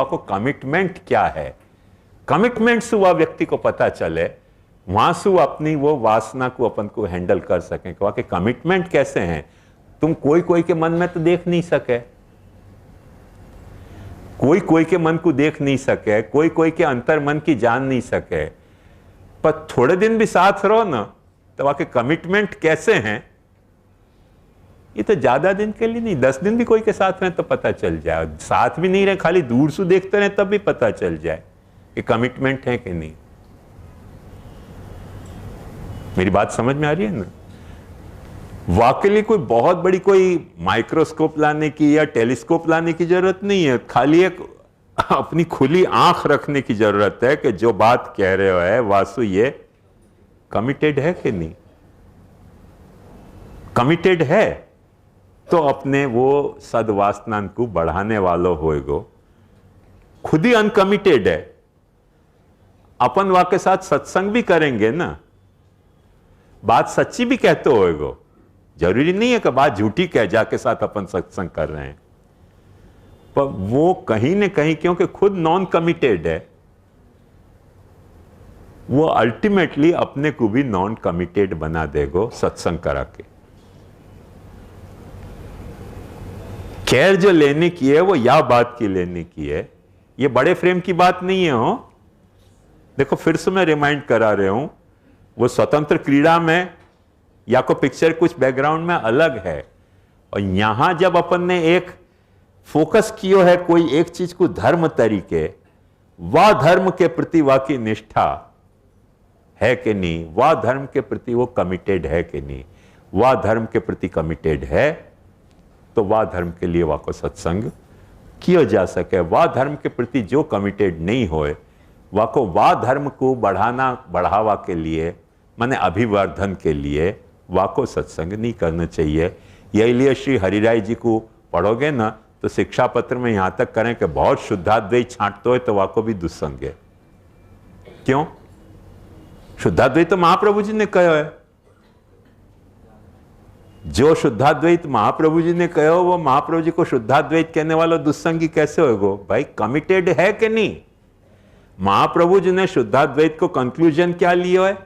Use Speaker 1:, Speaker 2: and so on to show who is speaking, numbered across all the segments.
Speaker 1: को कमिटमेंट क्या है, कमिटमेंट से वह व्यक्ति को पता चले, वहां से वो अपनी वो वासना को अपन को हैंडल कर सकें कि कमिटमेंट कैसे हैं। तुम कोई कोई के मन में तो देख नहीं सके, कोई कोई के मन को देख नहीं सके, कोई कोई के अंतर मन की जान नहीं सके, पर थोड़े दिन भी साथ रहो ना तो वहां के कमिटमेंट कैसे हैं, ये तो ज्यादा दिन के लिए नहीं, 10 दिन भी कोई के साथ में तो पता चल जाए, साथ भी नहीं रहे खाली दूर से देखते रहे तब भी पता चल जाए कि कमिटमेंट है कि नहीं। मेरी बात समझ में आ रही है ना। वाकई लिए कोई बहुत बड़ी कोई माइक्रोस्कोप लाने की या टेलीस्कोप लाने की जरूरत नहीं है, खाली एक अपनी खुली आंख रखने की जरूरत है कि जो बात कह रहे हो है वासु ये कमिटेड है कि नहीं। कमिटेड है तो अपने वो सद्वासना को बढ़ाने वालों होएगो। खुद ही अनकमिटेड है, अपन वाके साथ सत्संग भी करेंगे ना, बात सच्ची भी कहते होएगो, जरूरी नहीं है कि बात झूठी कह जाके साथ अपन सत्संग कर रहे हैं, पर वो कहीं न कहीं क्योंकि खुद नॉन कमिटेड है, वो अल्टीमेटली अपने को भी नॉन कमिटेड बना देगो सत्संग करा के। केयर जो लेने की है वो या बात की लेने की है, ये बड़े फ्रेम की बात नहीं है। हो देखो फिर से मैं रिमाइंड करा रहा हूं, वो स्वतंत्र क्रीड़ा में या को पिक्चर कुछ बैकग्राउंड में अलग है, और यहां जब अपन ने एक फोकस किया है कोई एक चीज को धर्म तरीके, वह धर्म के प्रति वाकी निष्ठा है कि नहीं, वह धर्म के प्रति वो कमिटेड है कि नहीं, वह धर्म के प्रति कमिटेड है तो वह धर्म के लिए वाको सत्संग किया जा सके। वह धर्म के प्रति जो कमिटेड नहीं होए वाको वह धर्म को बढ़ावा के लिए माने अभिवर्धन के लिए वाको सत्संग नहीं करना चाहिए। यही लिए श्री हरिराय जी को पढ़ोगे ना तो शिक्षा पत्र में यहां तक करें कि बहुत शुद्धाद्वैत छांटते हो तो वाको भी दुस्संग है। क्यों? शुद्धाद्वैत तो महाप्रभु जी ने कहा है, जो शुद्धाद्वैत महाप्रभु जी ने कहा वो महाप्रभु जी को शुद्धाद्वैत कहने वाला दुस्संगी कैसे होगा? भाई कमिटेड है कि नहीं? महाप्रभु जी ने शुद्धाद्वैत को कंक्लूजन क्या लिया है?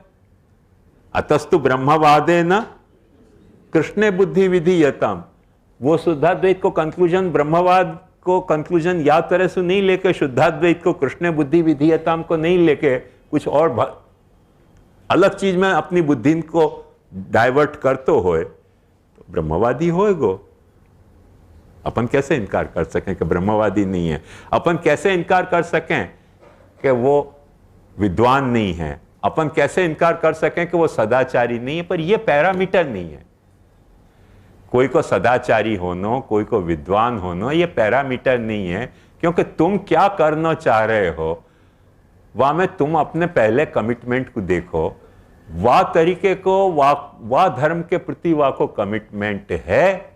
Speaker 1: अतस्तु ब्रह्मवादे न कृष्णे बुद्धि विधीयताम। वो शुद्धाद्वैत को कंक्लूजन, ब्रह्मवाद को कंक्लूजन या तरह से नहीं लेके, शुद्धाद्वैत को कृष्णे बुद्धि विधीयताम को नहीं लेके कुछ और अलग चीज में अपनी बुद्धि को डाइवर्ट करते होए तो ब्रह्मवादी होएगो। अपन कैसे इनकार कर सकें कि ब्रह्मवादी नहीं है? अपन कैसे इनकार कर सकें कि वो विद्वान नहीं है? अपन कैसे इनकार कर सकें कि वो सदाचारी नहीं है? पर ये पैरामीटर नहीं है। कोई को सदाचारी होना, कोई को विद्वान होना, ये पैरामीटर नहीं है, क्योंकि तुम क्या करना चाह रहे हो वहां में तुम अपने पहले कमिटमेंट को देखो। वाह तरीके को, वाह धर्म के प्रति वाह को कमिटमेंट है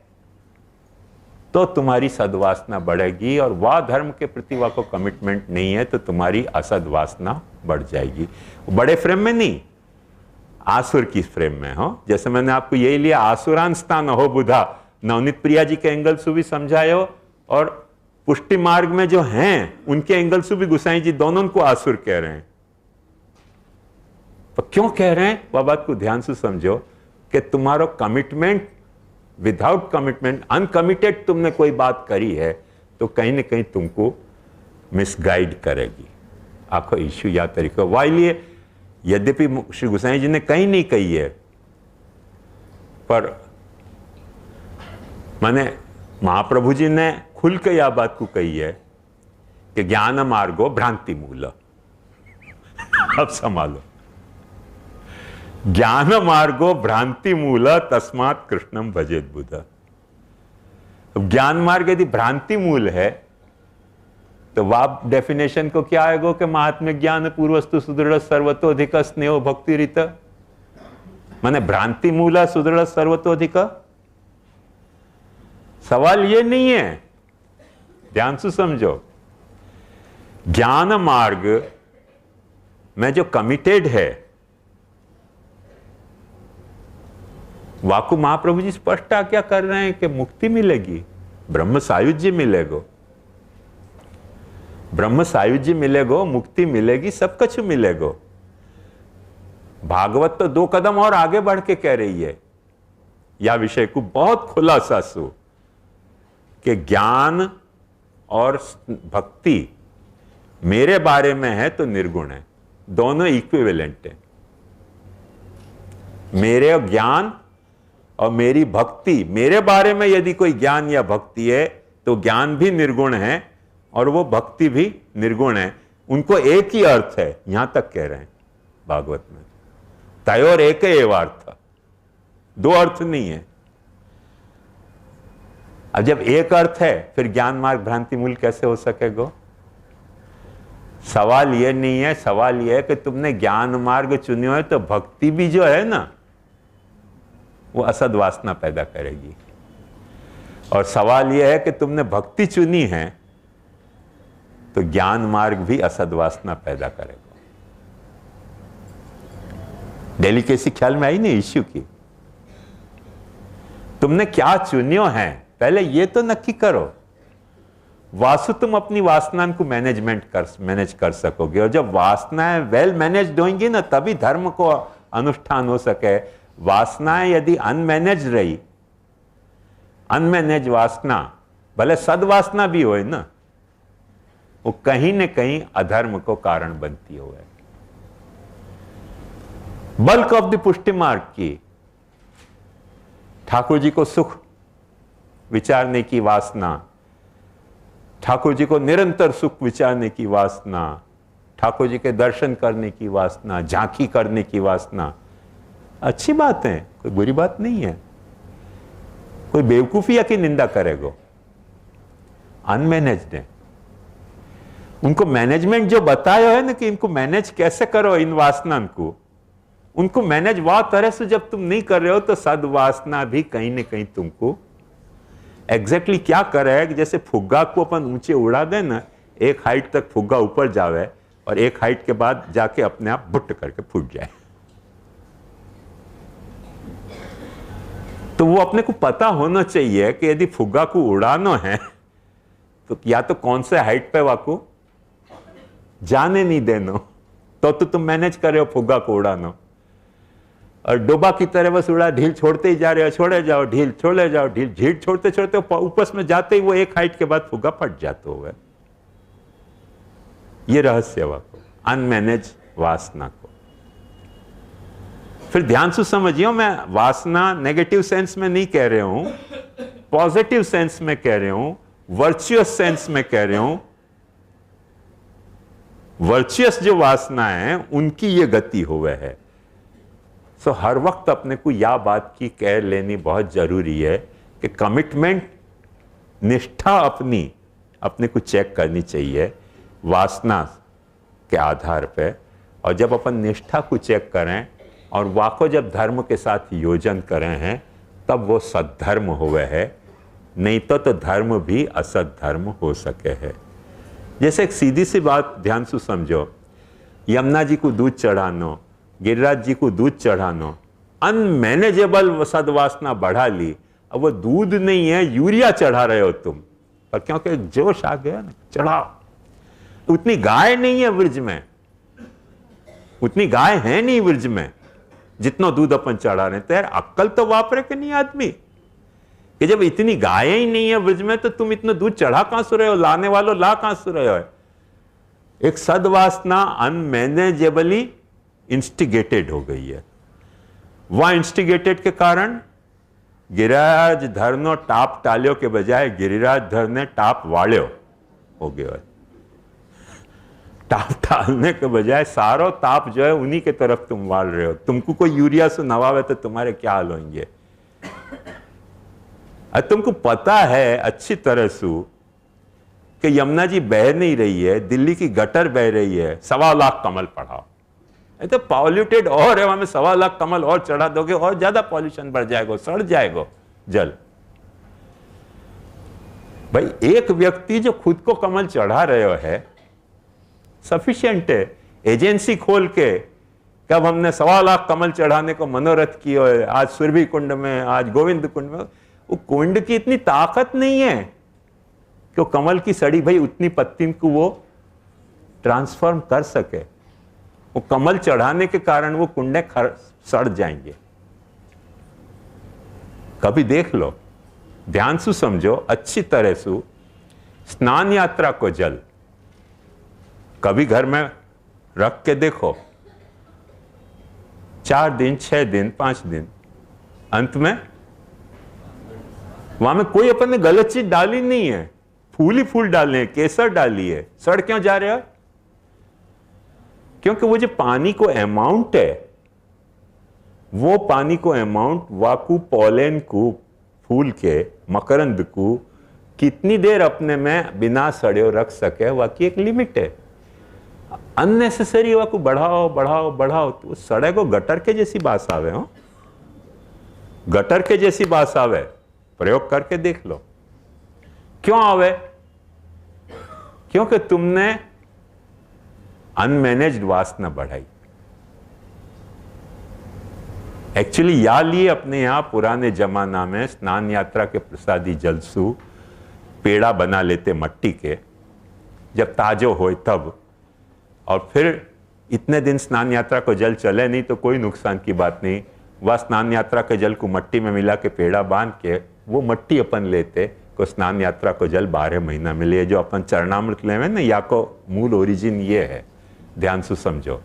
Speaker 1: तो तुम्हारी सद्वासना बढ़ेगी, और वाह धर्म के प्रति वाह को कमिटमेंट नहीं है तो तुम्हारी असद्वासना बढ़ जाएगी। बड़े फ्रेम में नहीं, आसुर की फ्रेम में हो। जैसे मैंने आपको यही लिया, आसुरान स्थान हो बुधा, नवनीत प्रिया जी के एंगल से भी समझायो, और पुष्टि मार्ग में जो हैं उनके एंगल से भी गुसाई जी दोनों को आसुर कह रहे हैं। तो क्यों कह रहे हैं वह बात को ध्यान से समझो कि तुम्हारा कमिटमेंट, विदाउट कमिटमेंट, अनकमिटेड तुमने कोई बात करी है तो कहीं ना कहीं तुमको मिसगाइड करेगी। आपको इश्यू या तरीका वाइलिए यद्यपि श्री गोसाई जी ने कहीं नहीं कही है, पर माने महाप्रभु जी ने खुल के यह बात को कही है कि ज्ञान मार्गो भ्रांति मूल। अब संभालो, ज्ञान मार्गो भ्रांति मूल तस्मात् कृष्णम भजेत बुधा। ज्ञान मार्ग यदि भ्रांति मूल है तो वह डेफिनेशन को क्या आएगा कि महात्म्य ज्ञान पूर्वस्तु सुदृढ़ सर्वतोधिक स्नेह भक्ति रीत, माने भ्रांति मूला सुदृढ़ सर्वतोधिक। सवाल ये नहीं है, ध्यान से समझो। ज्ञान मार्ग में जो कमिटेड है वाकु महाप्रभु जी स्पष्ट क्या कर रहे हैं कि मुक्ति मिलेगी, ब्रह्म सायुज्य मिलेगा। ब्रह्म सायुज्य मिलेगो, मुक्ति मिलेगी, सब कुछ मिलेगो। भागवत तो 2 कदम और आगे बढ़ के कह रही है या विषय को बहुत खुलासा सु कि ज्ञान और भक्ति मेरे बारे में है तो निर्गुण है, दोनों इक्विवेलेंट है। मेरे ज्ञान और मेरी भक्ति, मेरे बारे में यदि कोई ज्ञान या भक्ति है तो ज्ञान भी निर्गुण है और वो भक्ति भी निर्गुण है। उनको एक ही अर्थ है, यहां तक कह रहे हैं भागवत में, तयोर एक एव अर्थ, 2 अर्थ नहीं है। अब जब एक अर्थ है फिर ज्ञान मार्ग भ्रांति मूल कैसे हो सकेगा? सवाल यह नहीं है, सवाल यह है कि तुमने ज्ञान मार्ग चुनियो है तो भक्ति भी जो है ना वो असद वासना पैदा करेगी, और सवाल यह है कि तुमने भक्ति चुनी है तो ज्ञान मार्ग भी असद वासना पैदा करेगा। डेलिकेसी ख्याल में आई नहीं इश्यू की? तुमने क्या चुनियो है पहले ये तो नक्की करो। वासु तुम अपनी वासना को मैनेज कर सकोगे, और जब वासनाएं वेल मैनेज्ड होंगी ना तभी धर्म को अनुष्ठान हो सके। वासनाएं यदि अनमैनेज रही, अनमैनेज वासना भले सद्वासना भी हो ना, वो कहीं न कहीं अधर्म को कारण बनती हो। बल्क ऑफ द पुष्टि मार्ग की ठाकुर जी को सुख विचारने की वासना, ठाकुर जी को निरंतर सुख विचारने की वासना, ठाकुर जी के दर्शन करने की वासना, झांकी करने की वासना, अच्छी बात है, कोई बुरी बात नहीं है। कोई बेवकूफिया की निंदा करेगा? अनमैनेज्ड है। उनको मैनेजमेंट जो बताया है ना कि इनको मैनेज कैसे करो इन वासना को, उनको मैनेज वह तरह से जब तुम नहीं कर रहे हो तो सद्वासना भी कहीं ना कहीं तुमको एग्जैक्टली क्या कर रहा है कि जैसे फुग्गा को अपन ऊंचे उड़ा दे ना, एक हाइट तक फुग्गा ऊपर जावे और एक हाइट के बाद जाके अपने आप बुट करके फूट जाए। तो वो अपने को पता होना चाहिए कि यदि फुग्गा को उड़ाना है तो या तो कौन से हाइट पे वाको जाने नहीं देना, तो तुम मैनेज कर रहे हो फुग्गा को उड़ाना। और डोबा की तरह बस उड़ा, ढील छोड़ते ही जा रहे हो, छोड़े जाओ, ढील छोड़े जाओ, ढील छोड़ते छोड़ते ऊपर में जाते ही वो एक हाइट के बाद फुग्गा फट जाता होगा। ये रहस्य वाको अनमैनेज वासना को। फिर ध्यान से समझिए, मैं वासना नेगेटिव सेंस में नहीं कह रहे हूं, पॉजिटिव सेंस में कह रहे हूं, वर्चुअस सेंस में कह रहे हूं। वर्चुअस जो वासना है उनकी ये गति हुए है। सो हर वक्त अपने को यह बात की कह लेनी बहुत जरूरी है कि कमिटमेंट, निष्ठा अपने को चेक करनी चाहिए वासना के आधार पे। और जब अपन निष्ठा को चेक करें और वाको जब धर्म के साथ योजन करें हैं तब वो सद्धर्म हुए है, नहीं तो धर्म भी असद धर्म हो सके है। जैसे एक सीधी सी बात ध्यान से समझो, यमुना जी को दूध चढ़ानो, गिरिराज जी को दूध चढ़ानो, अनमैनेजेबल सद्वासना बढ़ा ली। अब वो दूध नहीं है, यूरिया चढ़ा रहे हो तुम, पर क्योंकि जोश आ गया ना, चढ़ाओ। उतनी गाय नहीं है ब्रिज में, उतनी गाय है नहीं ब्रिज में जितना दूध अपन चढ़ा रहे हैं। तो यार अक्ल तो वापरे कि नहीं आदमी, कि जब इतनी गाय ही नहीं है ब्रिज में तो तुम इतना दूध चढ़ा कहां से रहे हो, लाने वालों ला कहां से रहे हो। एक सद्वासना अनमैनेजेबली इंस्टिगेटेड हो गई है। वह इंस्टिगेटेड के कारण गिरिराज धरनो टाप टालियो के बजाय गिरिराज धर ने टाप वाड़ियो हो गया। टाप टालने के बजाय सारो ताप जो है उन्हीं के तरफ तुम वाल रहे हो। तुमको कोई यूरिया से नवावे तो तुम्हारे क्या हाल होंगे। तुमको पता है अच्छी तरह से कि यमुना जी बह नहीं रही है, दिल्ली की गटर बह रही है, 1.25 लाख कमल पढ़ाओ। तो पॉल्यूटेड और है, वहां में 1.25 लाख कमल और चढ़ा दोगे और ज्यादा पॉल्यूशन बढ़ जाएगा, सड़ जाएगा जल। भाई एक व्यक्ति जो खुद को कमल चढ़ा रहे है सफिशिएंट है। एजेंसी खोल के कब हमने 1.25 लाख कमल चढ़ाने को मनोरथ किया है, आज सुरभि कुंड में, आज गोविंद कुंड में, वो कुंड की इतनी ताकत नहीं है कि कमल की सड़ी भाई उतनी पत्ती को वो ट्रांसफॉर्म कर सके। वो कमल चढ़ाने के कारण वो कुंडे सड़ जाएंगे। कभी देख लो, ध्यान से समझो, अच्छी तरह से स्नान यात्रा को जल कभी घर में रख के देखो, 4 दिन 6 दिन 5 दिन, अंत में वहां में कोई अपन ने गलत चीज डाली नहीं है, फूल ही फूल डाले हैं, केसर डाली है, सड़ क्यों जा रहे हो? क्योंकि वो जो पानी को अमाउंट है, वो पानी को अमाउंट वाकु पॉलेन को, फूल के मकरंद को कितनी देर अपने में बिना सड़े रख सके, वाकई एक लिमिट है। अननेसेसरी वाकु बढ़ाओ बढ़ाओ बढ़ाओ तो सड़े को गटर के जैसी बात आवे। हो, गटर के जैसी बात आवे। प्रयोग करके देख लो क्यों आवे? क्योंकि तुमने अनमैनेज्ड वासना बढ़ाई। एक्चुअली या लिए अपने यहां पुराने जमाना में स्नान यात्रा के प्रसादी जलसू पेड़ा बना लेते मट्टी के, जब ताजो हो तब, और फिर इतने दिन स्नान यात्रा को जल चले नहीं तो कोई नुकसान की बात नहीं। वह स्नान यात्रा के जल को मट्टी में मिला के पेड़ा बांध के वो मट्टी अपन लेते को स्नान यात्रा को जल 12 महीना मिले। जो अपन चरणामृत लेवे ना, या को मूल ओरिजिन ये है, ध्यान से समझो।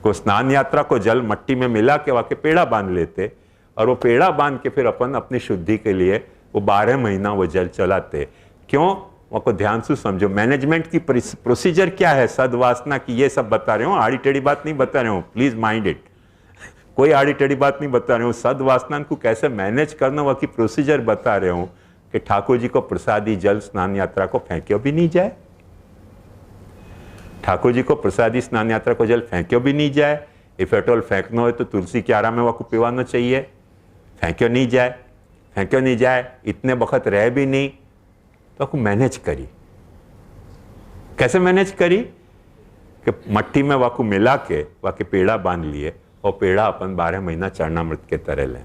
Speaker 1: को स्नान यात्रा को जल मट्टी में मिला के वाके पेड़ा बांध लेते, और वो पेड़ा बांध के फिर अपन अपनी शुद्धि के लिए वो 12 महीना वो जल चलाते। क्यों? वो को ध्यान से समझो। मैनेजमेंट की प्रोसीजर क्या है सद्वासना की, ये सब बता रहे हूँ, आड़ी टेढ़ी बात नहीं बता रहे हूँ, प्लीज माइंड इट। कोई आड़ी टेढ़ी बात नहीं बता रहे हूँ, सद्वासना को कैसे मैनेज करना वह की प्रोसीजर बता रहे हूँ कि ठाकुर जी को प्रसादी जल स्नान यात्रा को फेंक्यो भी नहीं जाए। ठाकुर जी को प्रसादी स्नान यात्रा को जल फेंक्यो भी नहीं जाए। इफ एट ऑल फेंकना हो तो तुलसी क्यारा में वह पीवाना चाहिए, फेंक्यो नहीं जाए, फेंक्यो नहीं जाए, इतने वक्त रह भी नहीं तो मैनेज करी। कैसे मैनेज करी? कि मट्टी में वाकू मिला के वाके पेड़ा बांध लिए, और पेड़ा अपन 12 महीना चरणामृत के तरह लें।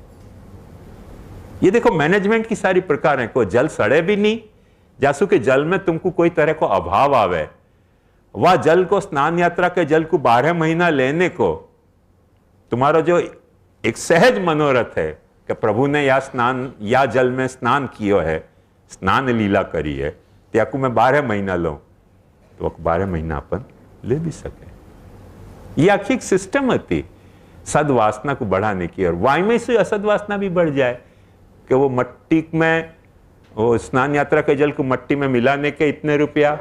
Speaker 1: ये देखो मैनेजमेंट की सारी प्रकार है। को जल सड़े भी नहीं, जासू के जल में तुमको कोई तरह को अभाव आवे, वह जल को स्नान यात्रा के जल को 12 महीना लेने को तुम्हारा जो एक सहज मनोरथ है कि प्रभु ने या स्नान या जल में स्नान कियो है, स्नान लीला करी है, त्याकू मैं 12 महीना लूं तो 12 महीना अपन ले भी सके। ये आखिर सिस्टम होती सद्वासना को बढ़ाने की, और वायु से असद्वासना भी बढ़ जाए कि वो मट्टी में, वो स्नान यात्रा के जल को मट्टी में मिलाने के इतने रुपया,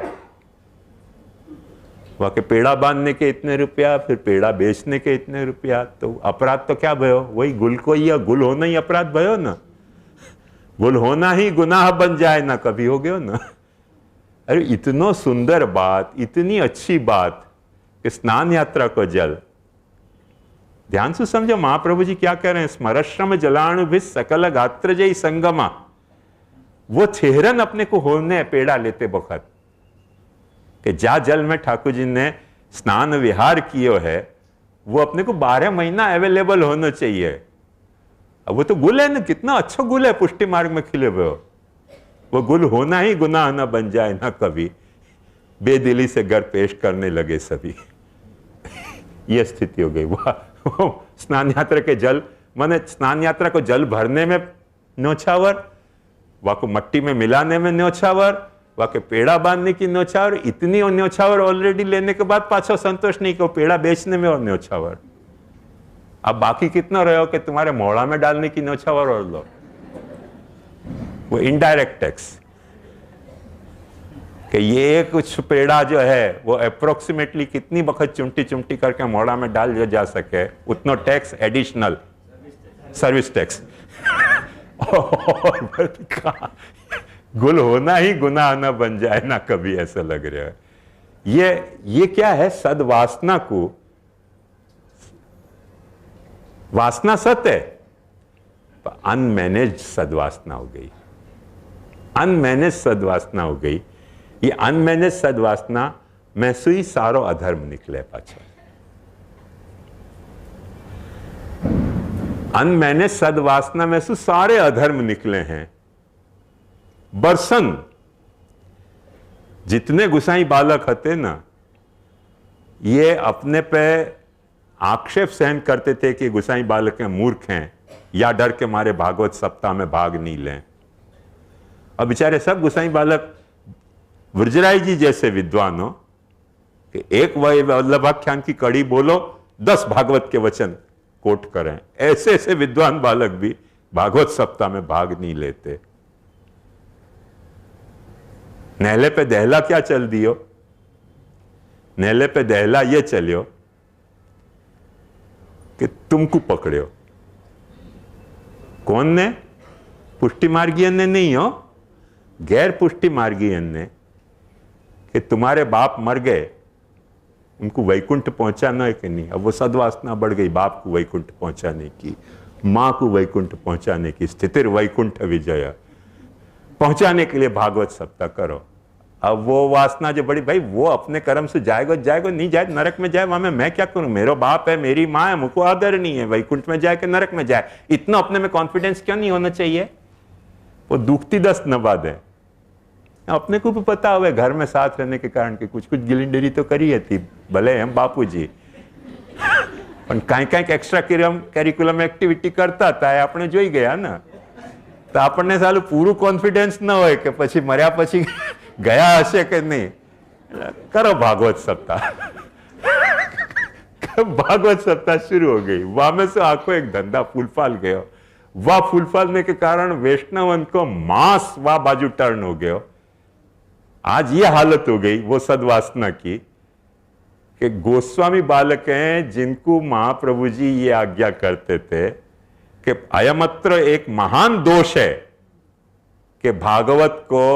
Speaker 1: वहां के पेड़ा बांधने के इतने रुपया, फिर पेड़ा बेचने के इतने रुपया। तो अपराध तो क्या भयो? वही गुल को ही, गुल होना ही अपराध भयो ना। गुल होना ही गुनाह बन जाए ना, कभी हो गयो ना। अरे इतनो सुंदर बात, इतनी अच्छी बात कि स्नान यात्रा को जल, ध्यान से समझो महाप्रभु जी क्या कह रहे हैं। स्मरश्रम जलाणु भी सकल गात्र जय संगमा। वो चेहरन अपने को होने पेड़ा लेते वक्त कि जा जल में ठाकुर जी ने स्नान विहार कियो है, वो अपने को 12 महीना अवेलेबल होना चाहिए। अब वो तो गुल है ना, कितना अच्छा गुल है, पुष्टि मार्ग में खिले हुए हो। वो गुल होना ही गुनाह ना बन जाए ना कभी, बेदिली से घर पेश करने लगे सभी। ये स्थिति हो गई। वाह, स्नान यात्रा के जल, माने स्नान यात्रा को जल भरने में न्योछावर, वह को मट्टी में मिलाने में न्योछावर, वह के पेड़ा बांधने की न्योछावर, इतनी न्योछावर ऑलरेडी लेने के बाद पाछो संतोष नहीं को पेड़ा बेचने में और न्योछावर। अब बाकी कितना रहे हो कि तुम्हारे मोड़ा में डालने की न्योछावर और लो। वो इनडायरेक्ट टैक्स कि ये कुछ पेड़ा जो है वो अप्रोक्सीमेटली कितनी वक्त चुमटी चुमटी करके मोड़ा में डाल जा सके, उतना टैक्स एडिशनल सर्विस टैक्स। और गुल होना ही गुनाह ना बन जाए ना कभी, ऐसा लग रहा है। ये क्या है? सद्वासना को, वासना सत्य है, अनमैनेज्ड सद्वासना हो गई, अनमैनेज सद्वासना हो गई। ये अनमैनेज सद्वासना में से ही सारो अधर्म निकले पाछो। अनमैनेज सद्वासना में से सारे अधर्म निकले हैं। बरसन जितने गुसाई बालक हते ना, ये अपने पे आक्षेप सहन करते थे कि गुसाई बालक हैं, मूर्ख हैं, या डर के मारे भागवत सप्ताह में भाग नहीं लें। अब बेचारे सब गुसाई बालक वज्राई जी जैसे विद्वान हो कि एक वल्लभाख्यान की कड़ी बोलो, 10 भागवत के वचन कोट करें, ऐसे ऐसे विद्वान बालक भी भागवत सप्ताह में भाग नहीं लेते। नेहले पे दहला क्या चल दियो? नेहले पे दहला ये चलियो कि तुमको पकड़ियो। कौन ने? पुष्टि मार्गियन ने नहीं हो, गैर पुष्टि मार्गियन ने, कि तुम्हारे बाप मर गए, उनको वैकुंठ पहुंचाना है कि नहीं। अब वो सद्वासना बढ़ गई बाप को वैकुंठ पहुंचाने की, मां को वैकुंठ पहुंचाने की, स्थितिर वैकुंठ विजय पहुंचाने के लिए भागवत सप्ताह करो। अब वो वासना जो बड़ी, भाई वो अपने कर्म से जाएगा जाएगा, नहीं जाए नरक में जाए, वहां में मैं क्या करूं? मेरा बाप है, मेरी मां है, मुझको आदर नहीं है, वैकुंठ में जाए कि नरक में जाए, इतना अपने में कॉन्फिडेंस क्यों नहीं होना चाहिए? वो दुखती दस्त नबाद है। अपने को भी पता हुआ घर में साथ रहने के कारण के कुछ कुछ गिलिंडरी तो करी है थी, भले हम बापू जी कई एक्स्ट्रा कैरिकुलम एक्टिविटी करता था, આપણે જોઈ ગયા ને, તો આપણને સાલું પૂરું કોન્ફિડન્સ ન હોય કે પછી મર્યા પછી ગયા હશે કે નહીં। करो भागवत सप्ताह। भागवत सप्ताह शुरू हो गई, वहां में से आंखों एक धंधा फूलफाल गयो, वह फूलफालने के कारण वैष्णवन को मांस वह बाजू टर्न हो गयो। आज ये हालत हो गई वो सद्वासना की कि गोस्वामी बालक हैं जिनको महाप्रभु जी ये आज्ञा करते थे कि अयमत्र एक महान दोष है कि भागवत को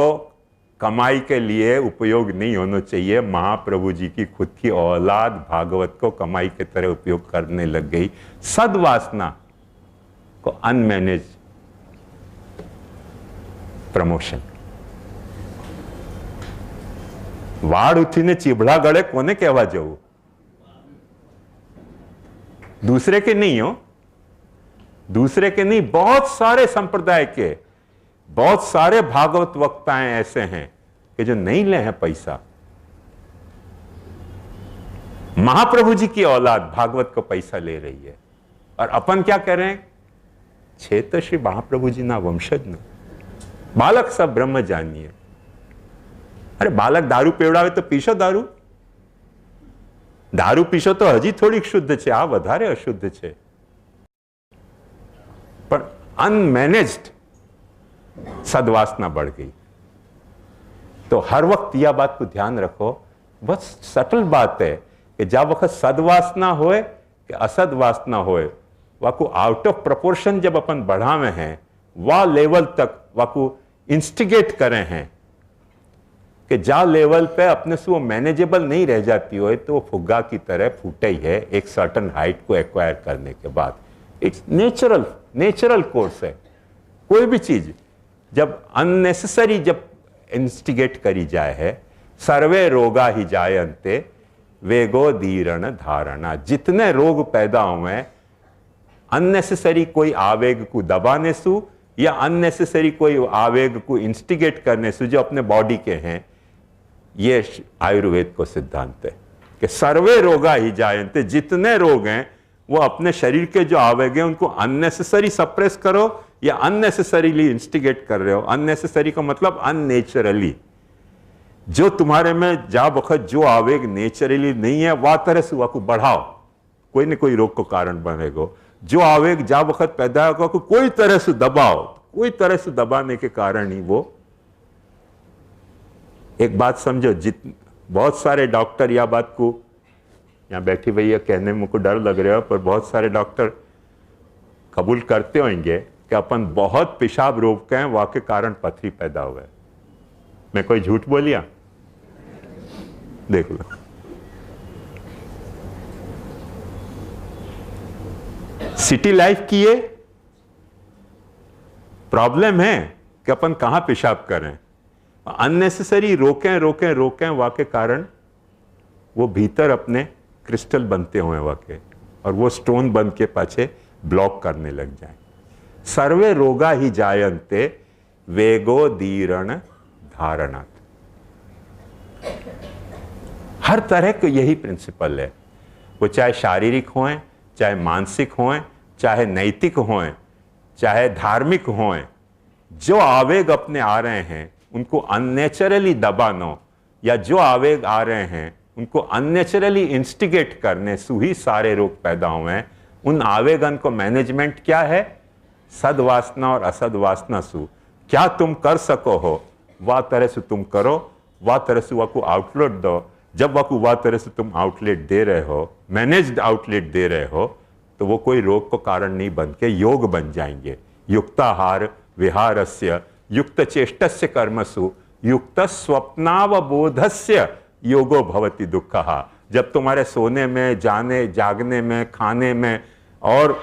Speaker 1: कमाई के लिए उपयोग नहीं होना चाहिए। महाप्रभु जी की खुद की औलाद भागवत को कमाई के तरह उपयोग करने लग गई। सद्वासना को अनमैनेज प्रमोशन। वाड़ उठीने चिबड़ा गड़े कोने कहवा जाऊं? दूसरे के नहीं हो, दूसरे के नहीं, बहुत सारे संप्रदाय के बहुत सारे भागवत वक्ताएं ऐसे हैं कि जो नहीं ले हैं पैसा। महाप्रभु जी की औलाद भागवत को पैसा ले रही है और अपन क्या कह रहे हैं? छे तो श्री महाप्रभु जी ना वंशज न, बालक सब ब्रह्म जानिए। अरे बालक दारू पीवડાવે तो पीशो दारू, दारू पीशो तो हजी थोड़ी शुद्ध છે, આ વધારે અશુદ્ધ છે। पर अनमैनेज्ड सद्वासना बढ़ गई। तो हर वक्त यह बात को ध्यान रखो, बहुत सटल बात है कि जब वक्त सद्वासना होए कि असद्वासना होए, वाकू आउट ऑफ प्रपोर्शन जब अपन बढ़ावे हैं, वह लेवल तक वाकू इंस्टिगेट करें हैं कि जा लेवल पे अपने से वो मैनेजेबल नहीं रह जाती हो तो वो फुग्गा की तरह फूटे ही है एक सर्टन हाइट को एक्वायर करने के बाद। इट्स नेचुरल कोर्स है। कोई भी चीज जब अननेसेसरी जब इंस्टिगेट करी जाए है, सर्वे रोगा ही जायन्ते वेगो धीरण धारणा। जितने रोग पैदा हुए अननेसेसरी कोई आवेग को दबाने से या अननेसेसरी कोई आवेग को इंस्टिगेट करने से जो अपने बॉडी के हैं, ये आयुर्वेद को सिद्धांत है कि सर्वे रोगा ही जायन्ते। जितने रोग हैं वो अपने शरीर के जो आवेग हैं उनको अननेसेसरी सप्रेस करो या अननेसेसरीली इंस्टिगेट कर रहे हो। अननेसेसरी का मतलब अननेचुरली। जो तुम्हारे में जा वक्त जो आवेग नेचुरली नहीं है वह तरह से वह को बढ़ाओ, कोई न कोई रोग को कारण बनेगा। जो आवेग जा वक्त पैदा होगा कोई तरह से दबाओ, कोई तरह से दबाने के कारण ही वो। एक बात समझो, बहुत सारे डॉक्टर या बात को, यहाँ बैठी भैया कहने में मुझको डर लग रहा है, पर बहुत सारे डॉक्टर कबूल करते होंगे कि अपन बहुत पेशाब रोकते हैं, वह के कारण पथरी पैदा हुआ है। मैं कोई झूठ बोलिया? देख लो। सिटी लाइफ की ये प्रॉब्लम है कि अपन कहां पेशाब करें। अननेसेसरी रोकें वाके कारण वो भीतर अपने क्रिस्टल बनते हुए वाके और वो स्टोन बन के पाछे ब्लॉक करने लग जाए। सर्वे रोगा ही जायन्ते वेगो धीरण धारणात्। हर तरह का यही प्रिंसिपल है, वो चाहे शारीरिक हों, चाहे मानसिक हों, चाहे नैतिक हों, चाहे धार्मिक हों। जो आवेग अपने आ रहे हैं उनको अननेचुरली दबानो, या जो आवेग आ रहे हैं उनको अननेचुरली इंस्टिगेट करने से ही सारे रोग पैदा हुए हैं। उन आवेगन को मैनेजमेंट क्या है? सद्वासना और असद्वासना सु क्या तुम कर सको हो वह तरह से तुम करो, वह तरह से वह को आउटलेट दो। जब वह को वह तरह से तुम आउटलेट दे रहे हो, मैनेज्ड आउटलेट दे रहे हो, तो वो कोई रोग को कारण नहीं बन के योग बन जाएंगे। युक्ताहार विहारस्य युक्त चेष्टस्य कर्मसु युक्त स्वप्नावबोधस्य योगो भवति दुःखः। जब तुम्हारे सोने में, जागने में, खाने में और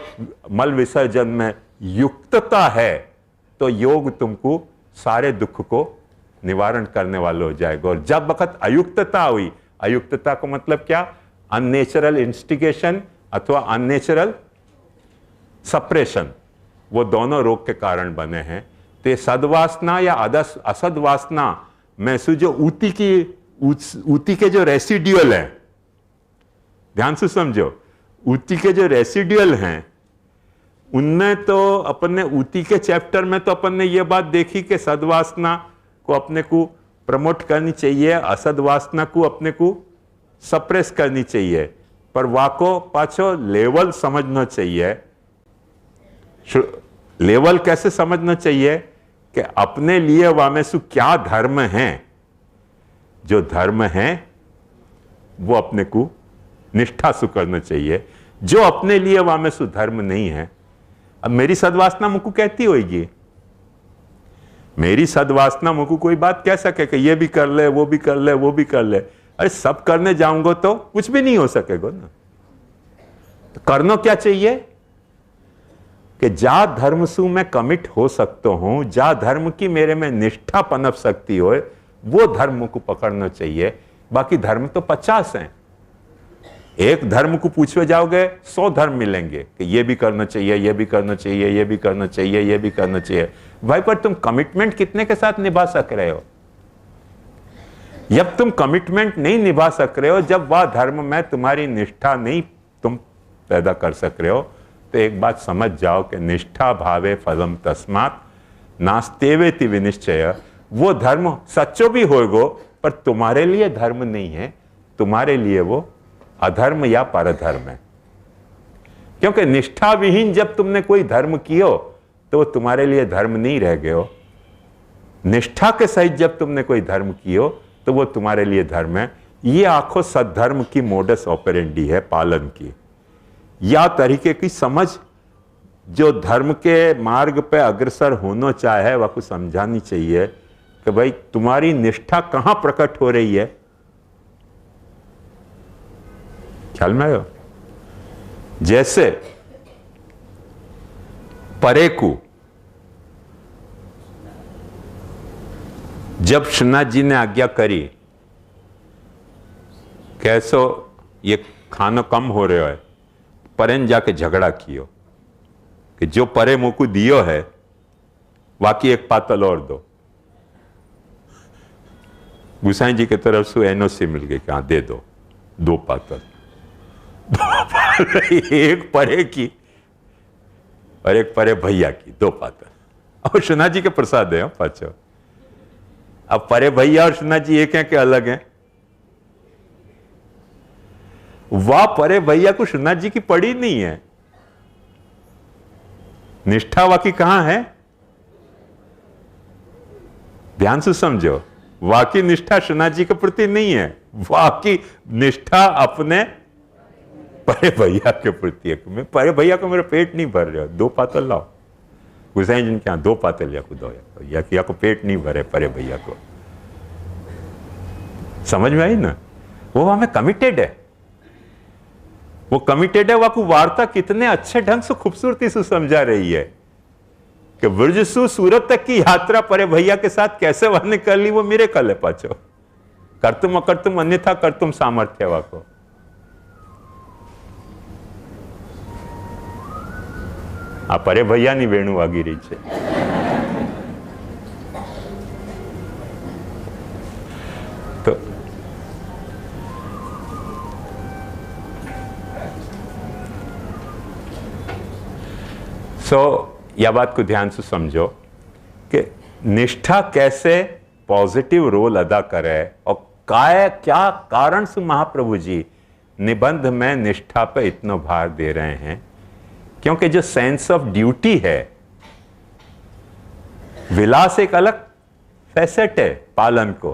Speaker 1: मल विसर्जन में युक्तता है तो योग तुमको सारे दुख को निवारण करने वाला हो जाएगा। और जब वक्त अयुक्तता हुई, अयुक्तता को मतलब क्या? अननेचुरल इंस्टिगेशन अथवा अननेचुरल सप्रेशन, वो दोनों रोग के कारण बने हैं। तो ये सद्वासना या असद्वासना में से जो ऊती के जो रेसिड्यूअल हैं, ध्यान से समझो, ऊती के जो रेसिड्यूअल हैं उनमें तो अपन ने ऊती के चैप्टर में तो अपन ने ये बात देखी कि सद्वासना को अपने को प्रमोट करनी चाहिए, असद्वासना को अपने को सप्रेस करनी चाहिए। पर वाको पाछो लेवल समझना चाहिए। लेवल कैसे समझना चाहिए कि अपने लिए वामेसु क्या धर्म है। जो धर्म है वो अपने को निष्ठा से करना चाहिए। जो अपने लिए वामेसु धर्म नहीं है, अब मेरी सद्वासना मुझको कहती होगी, मेरी सद्वासना मुझको कोई बात कह सके कि ये भी कर ले, वो भी कर ले, वो भी कर ले। अरे सब करने जाऊंगा तो कुछ भी नहीं हो सकेगा ना। तो करना क्या चाहिए कि जा धर्म सु मैं कमिट हो सकता हूं, जा धर्म की मेरे में निष्ठा पनप सकती हो, वो धर्म को पकड़ना चाहिए। बाकी धर्म तो 50 हैं। एक धर्म को पूछवे जाओगे 100 धर्म मिलेंगे कि ये भी करना चाहिए, ये भी करना चाहिए, ये भी करना चाहिए, ये भी करना चाहिए। भाई पर तुम कमिटमेंट कितने के साथ निभा सक रहे हो? जब तुम कमिटमेंट नहीं निभा सक रहे हो, जब वह धर्म में तुम्हारी निष्ठा नहीं तुम पैदा कर सक रहे हो, तो एक बात समझ जाओ कि निष्ठा भावे फलम तस्मात् नास्तेवेति विनिश्चय। वो धर्म सच्चो भी होगो पर तुम्हारे लिए धर्म नहीं है, तुम्हारे लिए वो अधर्म या परधर्म है। क्योंकि निष्ठा विहीन जब तुमने कोई धर्म कियो तो वो तुम्हारे लिए धर्म नहीं रह गए हो। निष्ठा के सहित जब तुमने कोई धर्म कियो तो वो तुम्हारे लिए धर्म है। ये आंखों सद्धर्म की मोडस ऑपरेंडी है, पालन की। या तरीके की समझ जो धर्म के मार्ग पे अग्रसर होना चाहे वह को समझानी चाहिए कि भाई तुम्हारी निष्ठा कहां प्रकट हो रही है। ख्याल में आयो? जैसे परे को जब श्रीनाथ जी ने आज्ञा करी कैसो ये खाना कम हो रहा है, परे ने जाके झगड़ा कियो कि जो परे मुंह को दियो है बाकी एक पातल और दो। गुसाई जी की तरफ से एनओसी मिल गई कि हाँ दे दो 2 पातल। एक परे की और एक परे भैया की 2 पातल। और श्रीनाथ जी के प्रसाद है पाचो। अब परे भैया और श्रीनाथ जी एक हैं कि अलग हैं? वाह, परे भैया को श्रीनाथ जी की पड़ी नहीं है। निष्ठा वाकी कहां है? ध्यान से समझो, वाकी निष्ठा श्रीनाथ जी के प्रति नहीं है, वाकी निष्ठा अपने परे भैया के प्रति है। परे भैया को मेरा पेट नहीं भर रहा, 2 पातल लाओ। गुसाई जी क्या 2 पातल या को दो, या को पेट नहीं भरे परे भैया को। समझ में आई ना? वो हमें कमिटेड है, वो कमिटेड है। वो वार्ता कितने अच्छे ढंग से खूबसूरती से समझा रही है कि ब्रज से सूरत तक की यात्रा परे भैया के साथ कैसे वहने कर ली, वो मेरे कल है पाचो। कर्तुम अकर्तुम अन्यथा कर्तुम सामर्थ्य वाको। आ परे भैया ની વેણુ વાગી રહી છે। यह बात को ध्यान से समझो कि निष्ठा कैसे पॉजिटिव रोल अदा करे और क्या कारण से महाप्रभु जी निबंध में निष्ठा पे इतना भार दे रहे हैं। क्योंकि जो सेंस ऑफ ड्यूटी है, विलास एक अलग फैसेट है पालन को,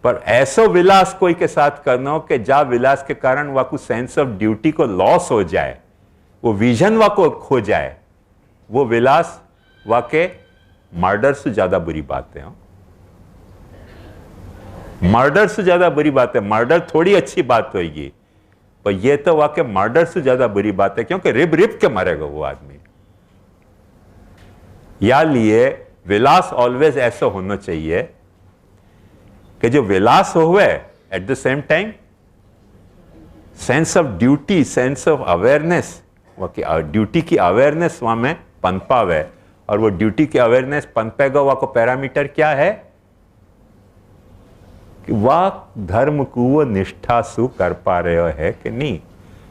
Speaker 1: पर ऐसो विलास कोई के साथ करना हो कि जा विलास के कारण वह को सेंस ऑफ ड्यूटी को लॉस हो जाए, वो विजन वह को खो जाए, वो विलास वाके मर्डर से ज्यादा बुरी बात है। मर्डर से ज्यादा बुरी बात है। मर्डर थोड़ी अच्छी बात होगी, पर यह तो वाकई मर्डर से ज्यादा बुरी बात है, क्योंकि रिब रिब के मरेगा वो आदमी। या लिए विलास ऑलवेज ऐसा होना चाहिए कि जो विलास होवे at the same time sense of duty, sense of awareness, duty की अवेयरनेस वहां में पनपावे। और वो ड्यूटी की अवेयरनेस पनपेगा वहां को पैरामीटर क्या है कि वह धर्म को वो निष्ठा सु कर पा रहे है कि नहीं।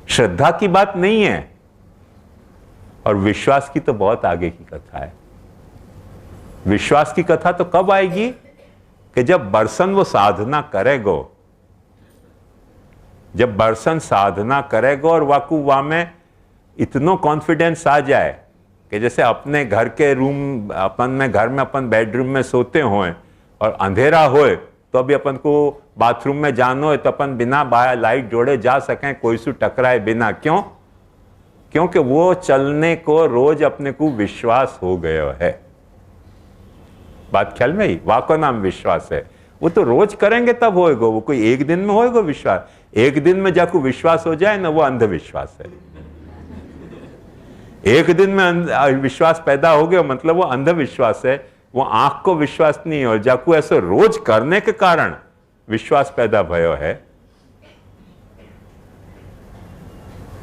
Speaker 1: श्रद्धा की बात नहीं है, और विश्वास की तो बहुत आगे की कथा है। विश्वास की कथा तो कब आएगी कि जब बरसन वो साधना करेगो, जब बरसन साधना करेगो और वाकू वहां में इतना कॉन्फिडेंस आ जाए कि जैसे अपने घर के रूम, अपन में घर में अपन बेडरूम में सोते होए और अंधेरा होए तो अभी अपन को बाथरूम में जाना हो तो अपन बिना लाइट जोड़े जा सकें, कोई से टकराए बिना। क्यों? क्योंकि वो चलने को रोज अपने को विश्वास हो गया है। बात ख्याल में ही, वाह को नाम विश्वास है। वो तो रोज करेंगे तब होएगा, वो कोई एक दिन में होएगा विश्वास। एक दिन में जाको विश्वास हो जाए ना, वो अंधविश्वास है। एक दिन में विश्वास पैदा हो गया मतलब वो अंधविश्वास है, वो आंख को विश्वास नहीं है। और जाकू ऐसे रोज करने के कारण विश्वास पैदा भयो है।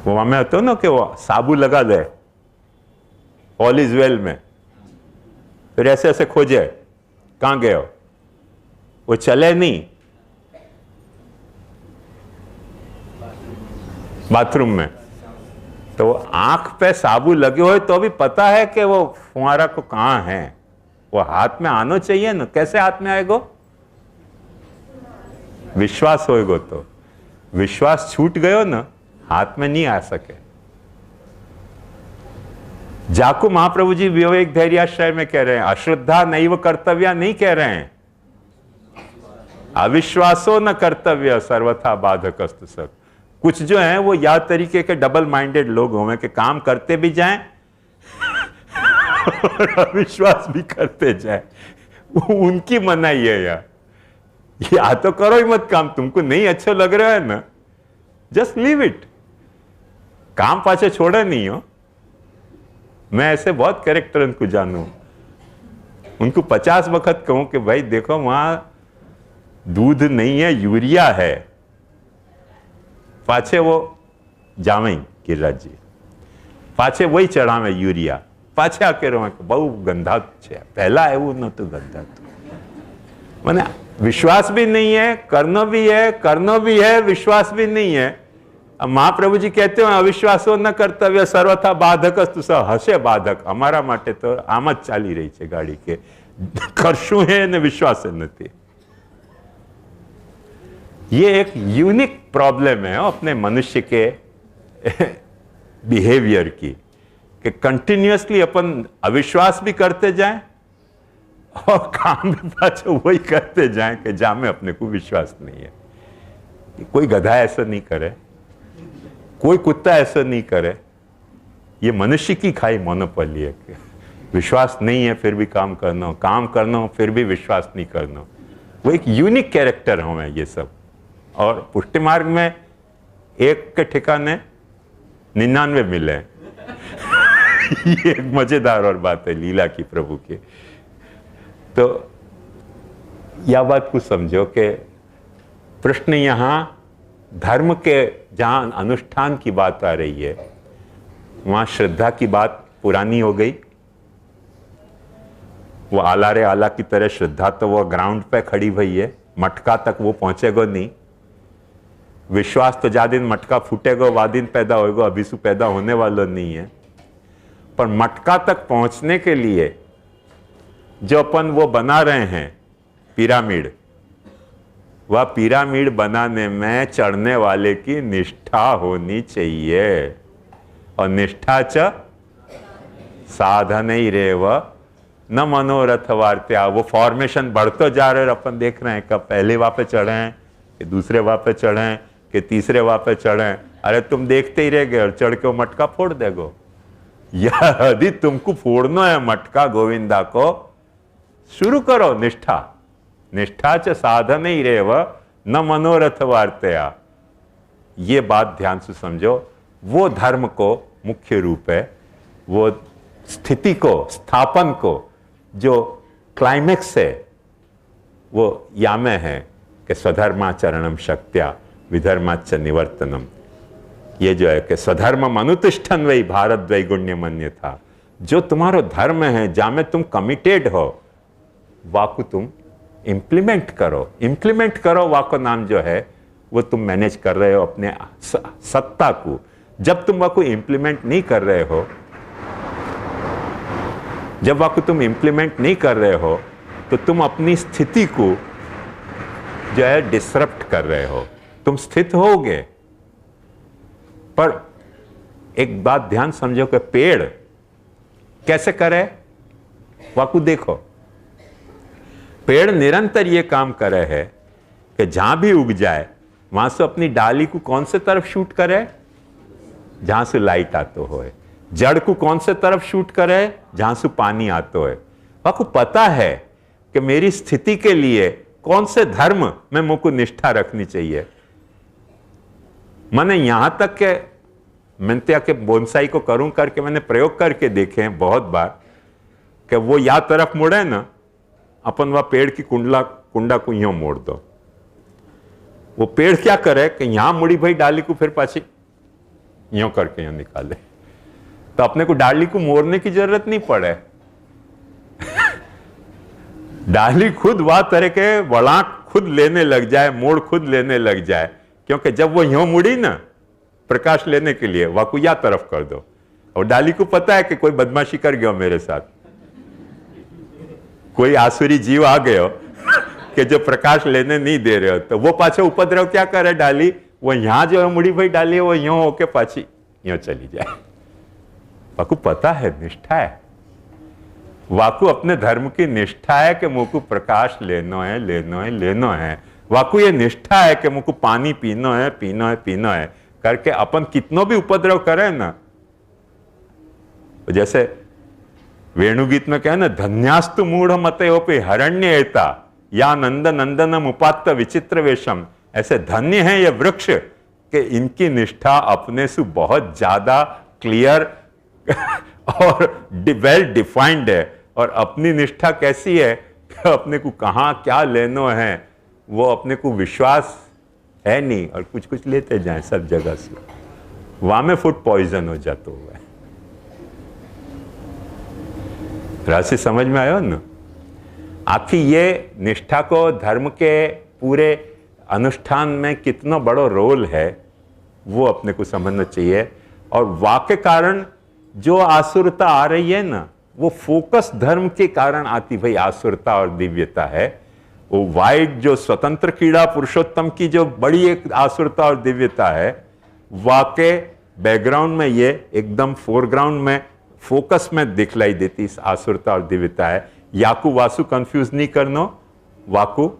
Speaker 1: वो हमें होता ना कि वो साबु लगा दे ऑल इज वेल में, फिर ऐसे ऐसे खोजे कहां गए हो, वो चले नहीं बाथरूम में, तो वो आंख पे साबु लगे हुए तो भी पता है कि वो फुहारा को कहां है, वो हाथ में आना चाहिए ना। कैसे हाथ में आएगो? विश्वास होएगो। तो विश्वास छूट गयो ना, हाथ में नहीं आ सके। जाकू महाप्रभु जी विवेक धैर्याश्रय में कह रहे हैं, अश्रद्धा नैव कर्तव्य नहीं कह रहे हैं, अविश्वासो न कर्तव्य सर्वथा बाधकस्तु सब। कुछ जो है वो या तरीके के डबल माइंडेड लोग होंगे कि काम करते भी जाएं और अविश्वास भी करते जाएं। उनकी मनाही है यार, या तो करो ही मत काम, तुमको नहीं अच्छा लग रहा है ना, जस्ट लीव इट, काम पाछे छोड़े नहीं हो। मैं ऐसे बहुत कैरेक्टर उनको जानू, उनको 50 वक्त कहूं कि भाई देखो वहां दूध नहीं है, यूरिया है, पाछे वो जावे गिरिराज जी, पाछे वही चढ़ावे यूरिया, पाछे आके रो बहु गंधा है, पहला है वो न तो गंधा। तो मैंने विश्वास भी नहीं है, करना भी है, करना भी है, विश्वास भी नहीं है। अब महाप्रभु जी कहते हो अविश्वासो न कर्तव्य सर्वथा बाधक हसे बाधक। हमारा माटे तो आम ज चाली रही है गाड़ी के, करशु है ने विश्वास नहीं। ये एक यूनिक प्रॉब्लम है अपने मनुष्य के बिहेवियर की, कि कंटिन्यूअसली अपन अविश्वास भी करते जाएं और काम भी पाछो वही करते जाएं कि जा में अपने को विश्वास नहीं है। कोई गधा ऐसा नहीं करे, कोई कुत्ता ऐसा नहीं करे। ये मनुष्य की खाई मोनोपोली है कि विश्वास नहीं है फिर भी काम करना, काम करना फिर भी विश्वास नहीं करना। वो एक यूनिक कैरेक्टर हूं मैं ये सब। और पुष्टि मार्ग में एक के ठिकाने 99 मिले। ये एक मजेदार और बात है लीला की प्रभु की। तो यह बात को समझो कि प्रश्न यहां धर्म के जहां अनुष्ठान की बात आ रही है, वहां श्रद्धा की बात पुरानी हो गई। वो आला रे आला की तरह श्रद्धा तो वो ग्राउंड पे खड़ी हुई है, मटका तक वो पहुंचेगा नहीं। विश्वास तो जा दिन मटका फूटेगा वा दिन पैदा होएगा, अभी से पैदा होने वाला नहीं है। पर मटका तक पहुंचने के लिए जो अपन वो बना रहे हैं पिरामिड, वह पिरामिड बनाने में चढ़ने वाले की निष्ठा होनी चाहिए। और निष्ठा च साधन ही रेव न मनोरथ वार्त्या। वो फॉर्मेशन बढ़ते जा रहे, अपन देख रहे हैं कब पहले वहां पे चढ़े हैं, कि दूसरे वहां पे चढ़े हैं, कि तीसरे वहां पे चढ़े हैं। अरे तुम देखते ही रह गए और चढ़ के वो मटका फोड़ देगो। यदि तुमको फोड़ना है मटका गोविंदा को, शुरू करो निष्ठा। निष्ठा च साधन ही रेव न मनोरथ वार्त्या। ये बात ध्यान से समझो। वो धर्म को मुख्य रूप है, वो स्थिति को, स्थापन को, जो क्लाइमेक्स है, वो यामे है कि स्वधर्माचरणम शक्त्या विधर्माच निवर्तनम। ये जो है कि स्वधर्म अनुतिष्ठन वही भारत वैगुण्य मन्य था। जो तुम्हारा धर्म है, जहां में तुम कमिटेड हो, वाको तुम इंप्लीमेंट करो। इंप्लीमेंट करो वाको नाम जो है वो तुम मैनेज कर रहे हो अपने सत्ता को। जब तुम वाको इंप्लीमेंट नहीं कर रहे हो, जब वाको तुम इंप्लीमेंट नहीं कर रहे हो, तो तुम अपनी स्थिति को जो है डिसरप्ट कर रहे हो। तुम स्थित होगे, पर एक बात ध्यान समझो कि पेड़ कैसे करे, वाकू देखो। पेड़ निरंतर ये काम करे है कि जहां भी उग जाए वहां से अपनी डाली को कौन से तरफ शूट करे, जहां से लाइट आतो होए। जड़ को कौन से तरफ शूट करे, जहां से पानी आतो है। वाकू पता है कि मेरी स्थिति के लिए कौन से धर्म में मुझको निष्ठा रखनी चाहिए। मैंने यहां तक के मिंत्या के बोनसाई को करूं करके मैंने प्रयोग करके देखे हैं बहुत बार कि वो या तरफ मुड़े ना, अपन वह पेड़ की कुंडा को यूं मोड़ दो। वो पेड़ क्या करे कि यहां मुड़ी भाई डाली को फिर पाछी यूं करके यूं निकाले, तो अपने को डाली को मोड़ने की जरूरत नहीं पड़े। डाली खुद वह तरह के वळांक खुद लेने लग जाए, मोड़ खुद लेने लग जाए, क्योंकि जब वो यूं मुड़ी ना प्रकाश लेने के लिए, वाकू या तरफ कर दो। और डाली को पता है कि कोई बदमाशी कर गया मेरे साथ, कोई आसुरी जीव आ गयो कि जो प्रकाश लेने नहीं दे रहे हो, तो वो पाछे उपद्रव क्या करे डाली, वो यहां जो है मुड़ी भाई डाली, वो यूं होके पाछी यूं चली जाए। वाकू पता है, निष्ठा है। वाकू अपने धर्म की निष्ठा है कि मुझको प्रकाश लेना है, लेना है, लेना है। वाकू ये निष्ठा है कि मुझको पानी पीना है, पीना है, पीना है करके अपन कितनो भी उपद्रव करे ना, जैसे वेणुगीत में कहे ना, धन्यास्तु मूढ़ मतयोपि हरण्य एता या नंद नंदनम उपात्त विचित्र वेशम। ऐसे धन्य है ये वृक्ष कि इनकी निष्ठा अपने से बहुत ज्यादा क्लियर और वेल डिफाइंड है। और अपनी निष्ठा कैसी है कि अपने को कहां क्या लेना है वो अपने को विश्वास है नहीं, और कुछ कुछ लेते जाए सब जगह से, वहां में फूड पॉइजन हो जाता हुआ है। राशि समझ में आयो ना। आखिर ये निष्ठा को धर्म के पूरे अनुष्ठान में कितना बड़ा रोल है वो अपने को समझना चाहिए। और वाक्य कारण जो आसुरता आ रही है ना, वो फोकस धर्म के कारण आती भाई आसुरता और दिव्यता है। वो वाइड जो स्वतंत्र कीड़ा पुरुषोत्तम की जो बड़ी एक आसुरता और दिव्यता है, वाके बैकग्राउंड में ये एकदम फोरग्राउंड में फोकस में दिखलाई देती इस आसुरता और दिव्यता है। याकू वासु कंफ्यूज नहीं करना, वाकू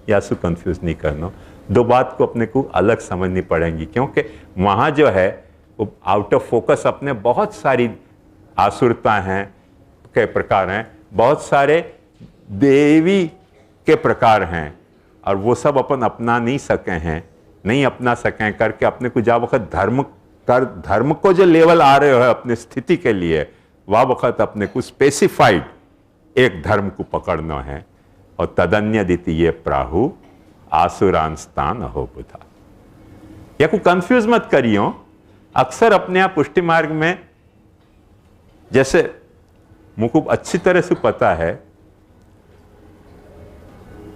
Speaker 1: यासु कंफ्यूज नहीं करना। दो बात को अपने को अलग समझनी पड़ेगी, क्योंकि वहां जो है वो आउट ऑफ फोकस अपने बहुत सारी आसुरता हैं के प्रकार हैं, बहुत सारे देवी के प्रकार हैं, और वो सब अपन अपना नहीं सके हैं, नहीं अपना सकें करके अपने को जब वक्त धर्म को जो लेवल आ रहे हो अपने स्थिति के लिए, वह वक्त अपने को स्पेसिफाइड एक धर्म को पकड़ना है। और तदन्य द्वितीय प्राहु आसुरांस्तान अहो बुधा। या को कंफ्यूज मत करियो। अक्सर अपने आप पुष्टि मार्ग में, जैसे मुझको अच्छी तरह से पता है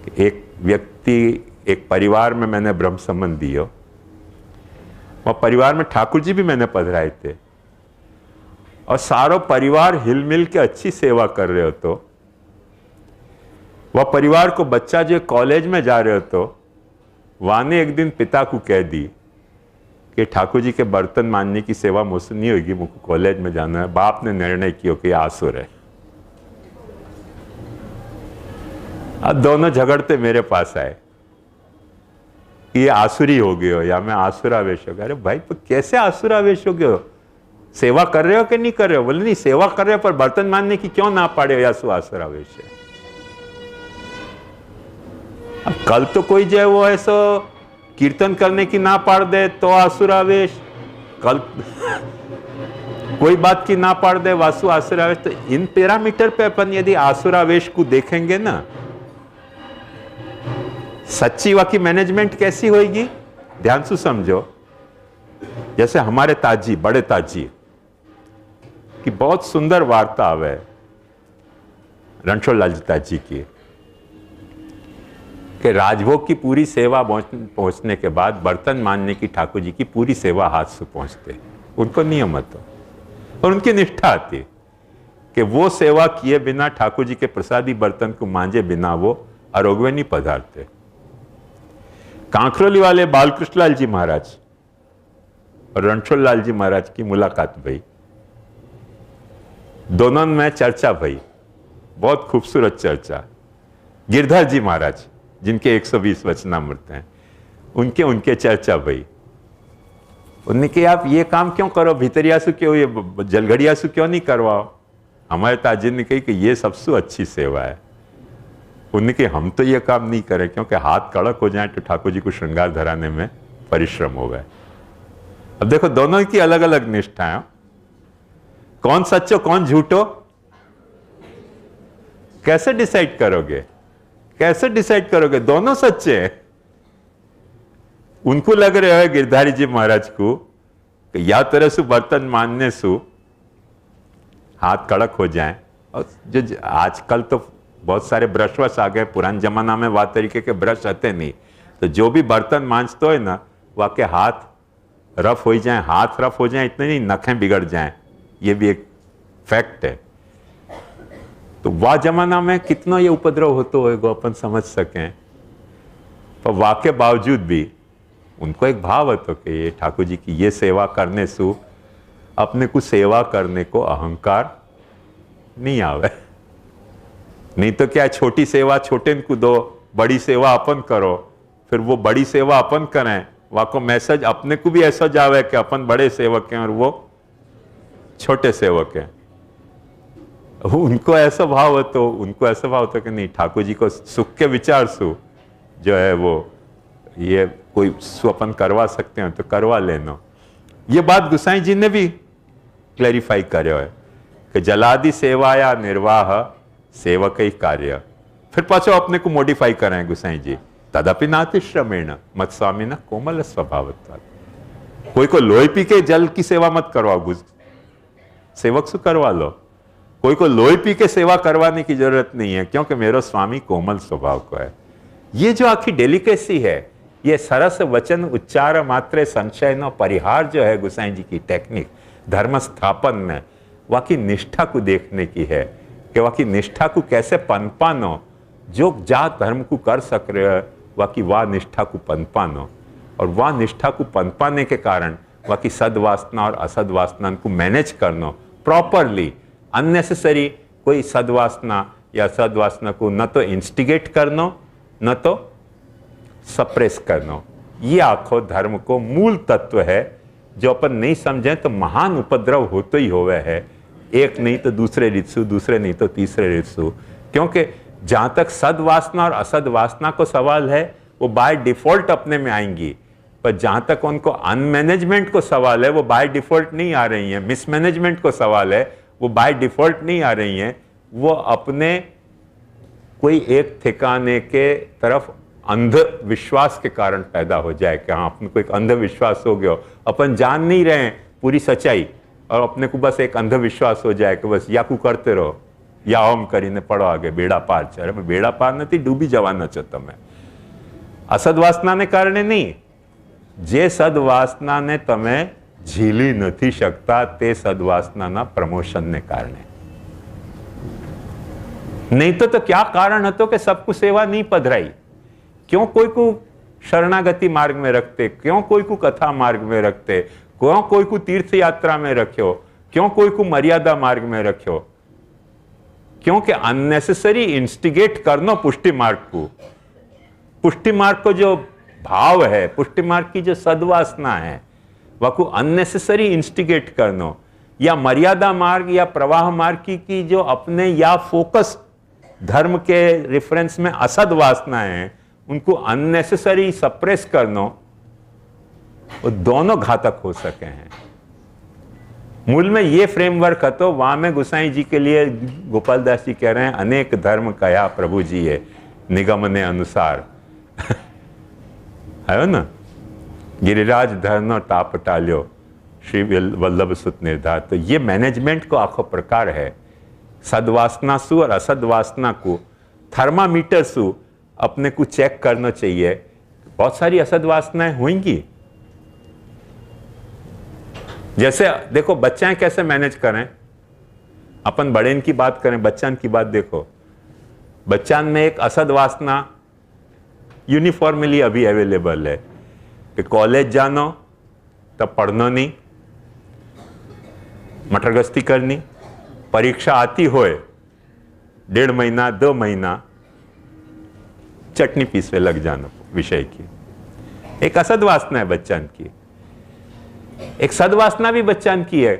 Speaker 1: कि एक व्यक्ति, एक परिवार में मैंने ब्रह्म संबंध दियो, वह परिवार में ठाकुर जी भी मैंने पधराए थे। और सारो परिवार हिलमिल के अच्छी सेवा कर रहे हो, तो वह परिवार को बच्चा जो कॉलेज में जा रहे हो, तो वहां ने एक दिन पिता को कह दी कि ठाकुर जी के बर्तन मांजने की सेवा मुझसे नहीं होगी, मुझको कॉलेज में जाना है। बाप ने निर्णय किया कि आसुर है। अब दोनों झगड़ते मेरे पास आए कि ये आसुरी हो गए हो या मैं आसुरावेश हो गया। अरे भाई, तो कैसे आसुरावेश हो गए हो? सेवा कर रहे हो कि नहीं कर रहे हो? बोले नहीं, सेवा कर रहे हो, पर बर्तन मांजने की क्यों ना पाड़े हो, या सु आसुरावेश है। अब कल तो कोई जो है वो ऐसा कीर्तन करने की ना पाड़ दे तो आसुरावेश, कल कोई बात की ना पाड़ दे वासु आसुरावेश। तो इन पैरामीटर पे अपन यदि आसुरावेश को देखेंगे ना, सच्ची वाकी मैनेजमेंट कैसी होगी, ध्यान से समझो। जैसे हमारे ताजी, बड़े ताजी की बहुत सुंदर वार्ता आवे रणछोड़ लाल ताजी की, कि राजभोग की पूरी सेवा पहुंचने के बाद बर्तन मांजने की ठाकुर जी की पूरी सेवा हाथ से पहुंचते। उनको नियम था और उनकी निष्ठा आती कि वो सेवा किए बिना, ठाकुर जी के प्रसादी बर्तन को मांजे बिना वो आरोग्य नहीं पधारते। कांकरोली वाले बालकृष्ण लाल जी महाराज और रणछोड़ लाल जी महाराज की मुलाकात भई, दोनों में चर्चा भई, बहुत खूबसूरत चर्चा। गिरधर जी महाराज जिनके 120 वचनामृत हैं, उनके चर्चा भई। उन्होंने कहा आप ये काम क्यों करो, भीतरियासु क्यों, ये जलघड़ियासु क्यों नहीं करवाओ। हमारे ताजिर ने कही कि ये सबसे अच्छी सेवा है। उन्होंने कहा हम तो ये काम नहीं करें, क्योंकि हाथ कड़क हो जाए तो ठाकुर जी को श्रृंगार धराने में परिश्रम हो गए। अब देखो दोनों की अलग अलग निष्ठा है। कौन सच्चो कौन झूठो कैसे डिसाइड करोगे? कैसे डिसाइड करोगे? दोनों सच्चे हैं। उनको लग रहे है गिरधारी जी महाराज को कि या तरह से बर्तन मानने से हाथ कड़क हो जाए। और जो आजकल तो बहुत सारे ब्रश वश आ गए, पुराने जमाना में वह तरीके के ब्रश आते नहीं, तो जो भी बर्तन मांजते हो ना, वह के हाथ रफ हो जाए, हाथ रफ हो जाए, इतने नहीं नखें बिगड़ जाएं, ये भी एक फैक्ट है। तो वह जमाना में कितना ये उपद्रव होता होगा अपन समझ सकें। पर वाके बावजूद भी उनको एक भाव होता कि ये ठाकुर जी की ये सेवा करने से अपने को सेवा करने को अहंकार नहीं आवे। नहीं तो क्या, छोटी सेवा छोटे को दो, बड़ी सेवा अपन करो, फिर वो बड़ी सेवा अपन करें, वहां को मैसेज अपने को भी ऐसा जावे कि अपन बड़े सेवक हैं और वो छोटे सेवक हैं। उनको ऐसा भाव हो, तो उनको ऐसा भाव होता कि नहीं, ठाकुर जी को सुख के विचार सु जो है वो ये कोई स्वपन करवा सकते हैं तो करवा लेना। ये बात गुसाई जी ने भी क्लैरिफाई करे है कि जलादि सेवा या निर्वाह सेवक ही कार्य। फिर पाछो अपने को मॉडिफाई करें गुसाई जी, तदपि नाति श्रमेण मत स्वामी न कोमल स्वभाव। कोई को लोही पी के जल की सेवा मत करवाओ, सेवक से करवा लो। कोई को लोही पी के सेवा करवाने की जरूरत नहीं है, क्योंकि मेरा स्वामी कोमल स्वभाव को है। ये जो आखिर डेलिकेसी है, ये सरस वचन उच्चार मात्रे संशय न परिहार जो है गुसाई जी की टेक्निक धर्म स्थापन में, वाकी निष्ठा को देखने की है कि वाकी निष्ठा को कैसे पनपानो, जो जात धर्म को कर सक रहे हैं वाकी वाह निष्ठा को पनपानो, और वाह निष्ठा को पनपाने के कारण वाकी सद्वासना और असद्वासना को मैनेज करना प्रॉपरली। अननेसेसरी कोई सद्वासना या सद्वासना को न तो इंस्टिगेट करना न तो सप्रेस करना, ये आखो धर्म को मूल तत्व है जो अपन नहीं समझें तो महान उपद्रव होते ही होवे है। एक नहीं तो दूसरे ऋतु, दूसरे नहीं तो तीसरे ऋतु। क्योंकि जहां तक सद्वासना और असद्वासना को सवाल है वो बाय डिफॉल्ट अपने में आएंगी, पर जहां तक उनको अनमैनेजमेंट को सवाल है वो बाय डिफॉल्ट नहीं आ रही हैं। मिसमैनेजमेंट को सवाल है वो बाय डिफॉल्ट नहीं आ रही हैं। वो अपने कोई एक ठिकाने के तरफ अंधविश्वास के कारण पैदा हो जाए कि हाँ अपन को एक अंधविश्वास हो गया, अपन जान नहीं रहे हैं पूरी सच्चाई, और अपने को बस एक अंधविश्वास हो जाए कि बस या को करते रहो या ओम करीने पड़ो आगे बेड़ा पार चढ़े। मैं बेड़ा पार नहीं डूबी जवाना छो तमे। असदवासना ने कारणे नहीं, जे सदवासना ने तमे ઝીલી નથી શકતા તે સદવાસનાના પ્રમોશનને કારણે. नहीं तो क्या कारण હતો કે सबको सेवा नहीं पधराई? क्यों कोई को शरणागति मार्ग में रखते, क्यों कोई को कथा मार्ग में रखते, क्यों कोई को तीर्थ यात्रा में रखो, क्यों कोई को मर्यादा मार्ग में रखो? क्योंकि अननेसेसरी इंस्टिगेट करना पुष्टि मार्ग को, पुष्टि मार्ग को जो भाव है, पुष्टि मार्ग की जो सद्वासना है, वह को अननेसेसरी इंस्टिगेट करना, या मर्यादा मार्ग या प्रवाह मार्ग की जो अपने या फोकस धर्म के रेफरेंस में असद वासनाएं हैं, उनको अननेसेसरी सप्रेस करना, वो दोनों घातक हो सके हैं. मूल में ये फ्रेमवर्क है. तो वहां में गोसाई जी के लिए गोपाल दास जी कह रहे हैं, अनेक धर्म कया प्रभु जी है निगमने अनुसार. है ना, गिरिराज धर्म ताप टाल्यो श्री वल्लभ सुत निर्धार. तो ये मैनेजमेंट को आखो प्रकार है. सद्वासना सु और असदवासना को थर्मामीटर सु अपने को चेक करना चाहिए. बहुत सारी असदवासनाएं होंगी. जैसे देखो बच्चाएं कैसे मैनेज करें. अपन बड़े की बात करें, बच्चान की बात देखो. बच्चान में एक असदवासना यूनिफॉर्मली अभी अवेलेबल है कि कॉलेज जानो तब पढ़ना नहीं, मटरगस्ती करनी, परीक्षा आती होए 1.5 महीना 2 महीना चटनी पीसवे लग जाना विषय की. एक असदवासना है बच्चन की. एक सदवासना भी बच्चन की है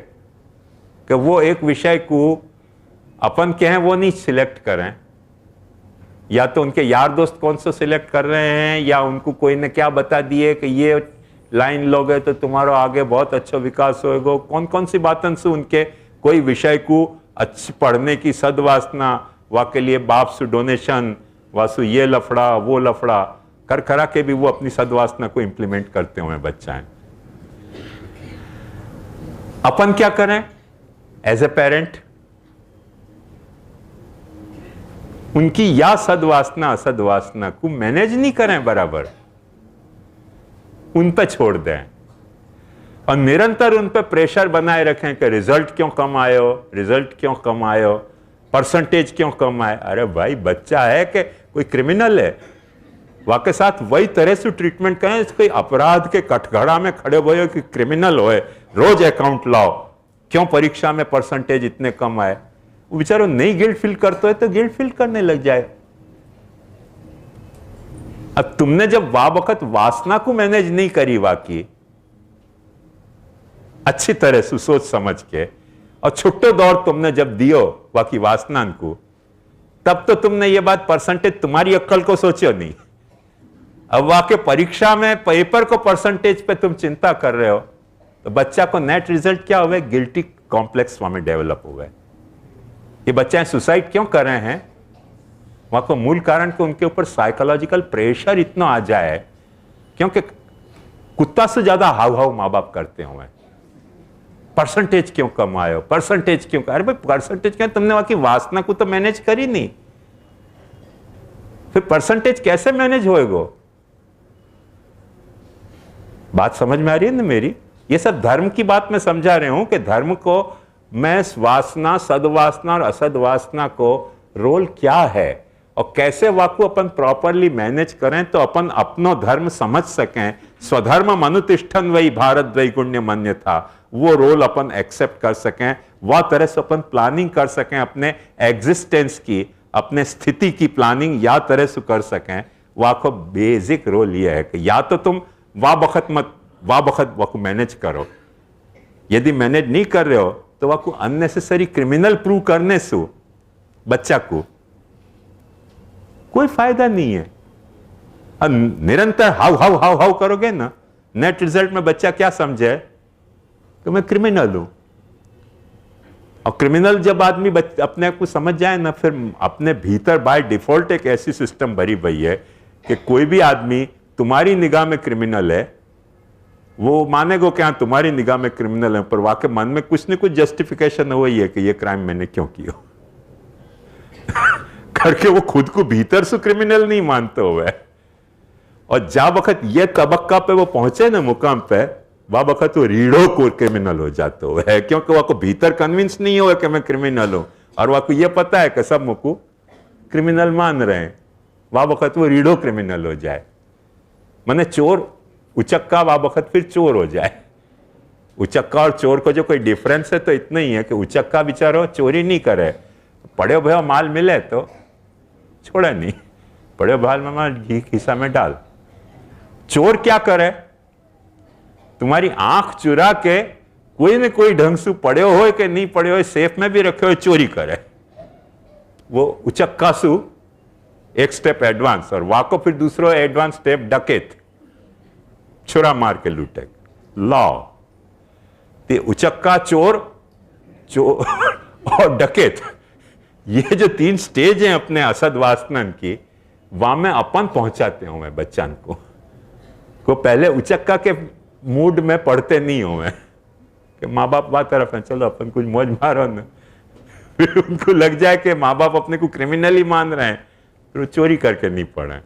Speaker 1: कि वो एक विषय को अपन कहें वो नहीं सिलेक्ट करें, या तो उनके यार दोस्त कौन सा सिलेक्ट कर रहे हैं, या उनको कोई ने क्या बता दिए कि ये लाइन लोगे तो तुम्हारा आगे बहुत अच्छा विकास होएगा. कौन कौन सी बातों से उनके कोई विषय को अच्छी पढ़ने की सदवासना, वह के लिए बाप से डोनेशन, वासु ये लफड़ा वो लफड़ा कर करा के भी वो अपनी सदवासना को इंप्लीमेंट करते हुए बच्चा है. अपन क्या करें एज ए पेरेंट? उनकी या सदवासना असदवासना को मैनेज नहीं करें बराबर, उन पे छोड़ दें और निरंतर उन पे प्रेशर बनाए रखें कि रिजल्ट क्यों कम आयो, रिजल्ट क्यों कम आयो, परसेंटेज क्यों कम आए. अरे भाई बच्चा है कि कोई क्रिमिनल है? वाके साथ वही तरह से ट्रीटमेंट करें कोई अपराध के कठघड़ा में खड़े हुए कि क्रिमिनल होए, रोज अकाउंट लाओ, क्यों परीक्षा में परसेंटेज इतने कम आए. वो बेचारो नहीं गिल्ट फील करते है तो गिल्ट फील करने लग जाए. अब तुमने जब वक्त वासना को मैनेज नहीं करी वाकी अच्छी तरह से सोच समझ के, और छुट्टो दौर तुमने जब दियो वाकी वासना को, तब तो तुमने ये बात परसेंटेज तुम्हारी अक्ल को सोचो नहीं. अब वाके परीक्षा में पेपर को परसेंटेज पे तुम चिंता कर रहे हो, तो बच्चा को नेट रिजल्ट क्या हुआ? गिल्टी कॉम्प्लेक्स वहां में डेवलप हुआ है. ये बच्चे सुसाइड क्यों कर रहे हैं? वहां को मूल कारण कि उनके ऊपर साइकोलॉजिकल प्रेशर इतना आ जाए, क्योंकि कुत्ता से ज्यादा हाव हाव माँ बाप करते हुए. परसेंटेज क्यों कम आयो, परसेंटेज क्यों? अरे भाई परसेंटेज क्या, तुमने वहां की वासना को तो मैनेज करी नहीं, फिर परसेंटेज कैसे मैनेज होएगा? बात समझ में आ रही है ना मेरी? ये सब धर्म की बात मैं समझा रहा हूं कि धर्म को मैं वासना, सदवासना और असदवासना को रोल क्या है और कैसे वाकु अपन प्रॉपरली मैनेज करें तो अपन अपनो धर्म समझ सकें. स्वधर्म मनुतिष्ठन वही भारत दैगुण्य मन्य था, वो रोल अपन एक्सेप्ट कर सकें, वह तरह से अपन प्लानिंग कर सकें अपने एग्जिस्टेंस की, अपने स्थिति की प्लानिंग या तरह से कर सकें. वाको बेसिक रोल ये है कि या तो तुम वाह बखत वाको मैनेज करो, यदि मैनेज नहीं कर रहे हो तो वाको अननेसेसरी क्रिमिनल प्रूव करने से बच्चा को कोई फायदा नहीं है. निरंतर हाउ हाउ हाउ हाउ करोगे ना, नेट रिजल्ट में बच्चा क्या समझे कि मैं क्रिमिनल हूं. और क्रिमिनल जब आदमी अपने को समझ जाए ना, फिर अपने भीतर बाय डिफॉल्ट एक ऐसी सिस्टम भरी हुई है कि कोई भी आदमी तुम्हारी निगाह में क्रिमिनल है, वो मानेगो क्या तुम्हारी निगाह में क्रिमिनल है, पर वाकई मन में कुछ न कुछ जस्टिफिकेशन वही है कि ये क्राइम मैंने क्यों किया करके वो खुद को भीतर से क्रिमिनल नहीं मानते हुए. और जा वक्त ये तबक्का पे वो पहुंचे ना मुकाम पे, वा बखत वो रीढ़ो को क्रिमिनल हो जातो है, क्योंकि वो को भीतर कन्विंस नहीं हो कि मैं क्रिमिनल हूं, और वो को ये पता है कि सब मुझको क्रिमिनल मान रहे हैं, वा बखत वो रीढ़ो क्रिमिनल हो जाए। माने चोर उचक्का वा बखत फिर चोर हो जाए। उचक्का और चोर को जो कोई डिफरेंस है तो इतना ही है कि उचक्का बेचारो चोरी नहीं करे, पड़े भया माल मिले तो छोड़े नहीं, पड़े भाल में माल घी खिस्सा में डाल। चोर क्या करे, तुम्हारी आंख चुरा के कोई न कोई ढंग से पड़े हो कि नहीं पड़े हो, सेफ में भी रखे हो, चोरी करे। वो उचक्का सु एक स्टेप एडवांस, और वाको फिर दूसरो एडवांस स्टेप डकैत, छुरा मार के लूटे। लॉ ते उचक्का चोर और डकैत, ये जो 3 स्टेज हैं अपने असद वासनन की, वहां में अपन पहुंचाते हूं मैं बच्चन को पहले उचक्का के मूड में पढ़ते नहीं हो मैं कि माँ बाप बात तरफ है, चलो अपन कुछ मौज मारो ना, फिर उनको लग जाए कि माँ बाप अपने को क्रिमिनल ही मान रहे हैं, फिर वो चोरी करके नहीं पढ़े।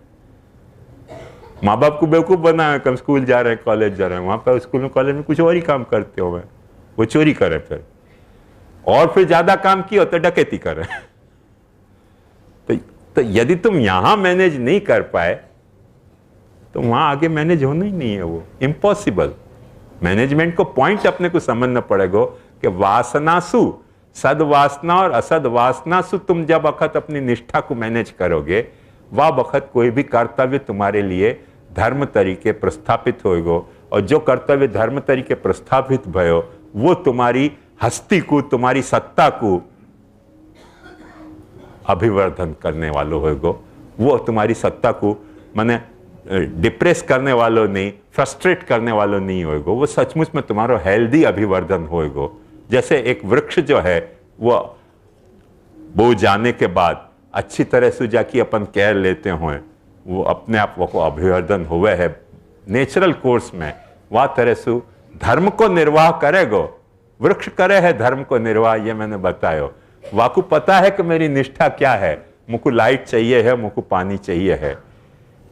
Speaker 1: माँ बाप को बेवकूफ बना है, कम स्कूल जा रहे हैं, कॉलेज जा रहे हैं, वहां पर स्कूल में कॉलेज में कुछ और ही काम करते हो, वो चोरी करे फिर, और फिर ज्यादा काम किया तो डकैती करे। तो यदि तुम यहां मैनेज नहीं कर पाए तो वहां आगे मैनेज होना ही नहीं है, वो इम्पॉसिबल। मैनेजमेंट को पॉइंट अपने को समझना पड़ेगा कि वासनासु, सदवासना और असद वासनासु तुम जब वक्त अपनी निष्ठा को मैनेज करोगे, वह वक्त कोई भी कर्तव्य तुम्हारे लिए धर्म तरीके प्रस्थापित होएगो, और जो कर्तव्य धर्म तरीके प्रस्थापित भयो वो तुम्हारी हस्ती को, तुम्हारी सत्ता को अभिवर्धन करने वालों होएगो, वो तुम्हारी सत्ता को माने डिप्रेस करने वालों नहीं, फ्रस्ट्रेट करने वालों नहीं होएगो, वो सचमुच में तुम्हारा हेल्दी अभिवर्धन होएगो। जैसे एक वृक्ष जो है वो बो जाने के बाद अच्छी तरह से जाके अपन केयर लेते हुए वो अपने आप को अभिवर्धन हुए है नेचुरल कोर्स में, वह तरह से धर्म को निर्वाह करेगो। वृक्ष करे है धर्म को निर्वाह, ये मैंने बतायो। वाकू पता है कि मेरी निष्ठा क्या है, मुझको लाइट चाहिए है, मुझको पानी चाहिए है,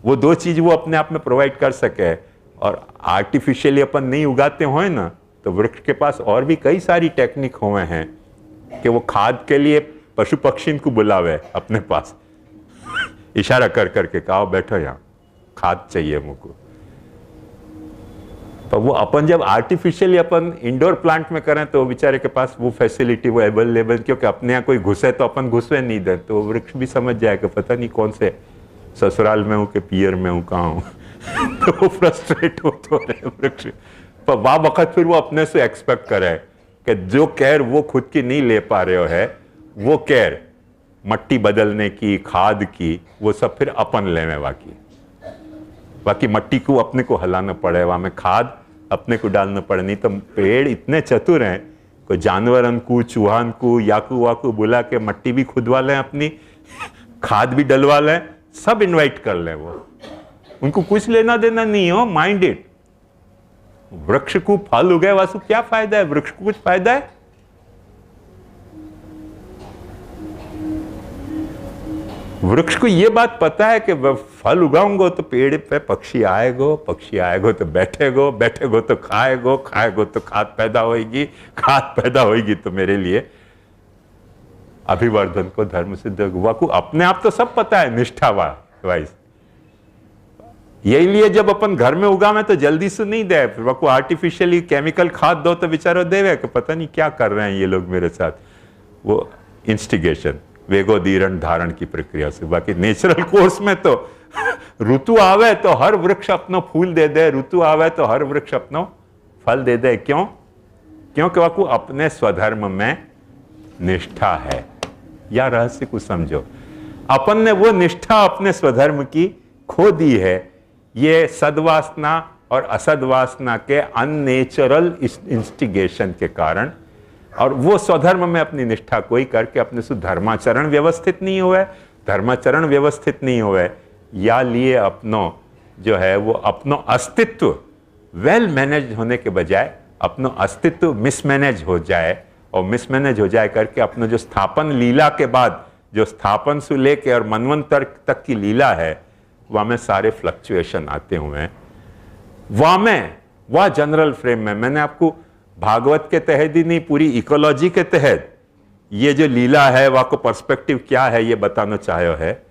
Speaker 1: वो 2 चीज वो अपने आप में प्रोवाइड कर सके। और आर्टिफिशियली अपन नहीं उगाते हुए ना, तो वृक्ष के पास और भी कई सारी टेक्निक हुए हैं कि वो खाद के लिए पशु पक्षी को बुलावे अपने पास, इशारा कर करके कहा बैठो यहाँ खाद चाहिए मुझको। पर वो अपन जब आर्टिफिशियली अपन इंडोर प्लांट में करें तो बेचारे के पास वो फैसिलिटी वो अवेलेबल, क्योंकि अपने यहाँ कोई घुसे तो अपन घुसवे नहीं दे, तो वृक्ष भी समझ जाए कि पता नहीं कौन से ससुराल में हूँ कि पियर में हूँ, कहाँ हूँ। तो वो फ्रस्ट्रेट हो तो रहे वृक्ष, पर वह वक्त फिर वो अपने से एक्सपेक्ट करे कि जो केयर वो खुद की नहीं ले पा रहे हो है, वो केयर मट्टी बदलने की, खाद की, वो सब फिर अपन लेने बाकी मट्टी को अपने को हलाना पड़े, वहां में खाद अपने को डालना पड़े। नहीं तो पेड़ इतने चतुर हैं को जानवरन को, चूहान को, याकू वाकू बुला के मट्टी भी खुदवा लें, अपनी खाद भी डलवा लें, सब इनवाइट कर लें, वो उनको कुछ लेना देना नहीं हो, माइंड इट। वृक्ष को फल उगे वासु क्या फायदा है, वृक्ष को कुछ फायदा है? वृक्ष को यह बात पता है कि फल उगाऊंगो तो पेड़ पे पक्षी आएगो तो बैठेगो तो खाएगो तो खाद पैदा होगी तो मेरे लिए अभिवर्धन को धर्म सिद्ध हुआ को अपने आप तो सब पता है निष्ठा वाइज। यही लिए जब अपन घर में उगा में तो जल्दी से नहीं दे, फिर वो आर्टिफिशियली केमिकल खाद दो तो बेचारा देवे कि पता नहीं क्या कर रहे हैं ये लोग मेरे साथ। वो इंस्टिगेशन वेगो दीरण धारण की प्रक्रिया से। बाकी नेचुरल कोर्स में तो ऋतु आवे तो हर वृक्ष अपना फूल दे दे, ऋतु आवे तो हर वृक्ष अपना फल दे दे। क्यों? क्योंकि वो अपने स्वधर्म में निष्ठा है। या रहस्य को समझो, अपन ने वो निष्ठा अपने स्वधर्म की खो दी है, ये सद्वासना और असद्वासना के अननेचुरल इंस्टिगेशन के कारण। और वो स्वधर्म में अपनी निष्ठा कोई करके अपने से धर्माचरण व्यवस्थित नहीं हुए, या लिए अपनो जो है वो अपनो अस्तित्व वेल मैनेज होने के बजाय अपनो अस्तित्व मिसमैनेज हो जाए, और मिसमैनेज हो जाए करके अपना जो स्थापन लीला के बाद जो स्थापन से लेके और मनवंतर तक की लीला है, वहां में सारे फ्लक्चुएशन आते हुए हैं। वहां में वह जनरल फ्रेम में मैंने आपको भागवत के तहत ही नहीं, पूरी इकोलॉजी के तहत ये जो लीला है वह को पर्सपेक्टिव क्या है ये बताना चाहे है।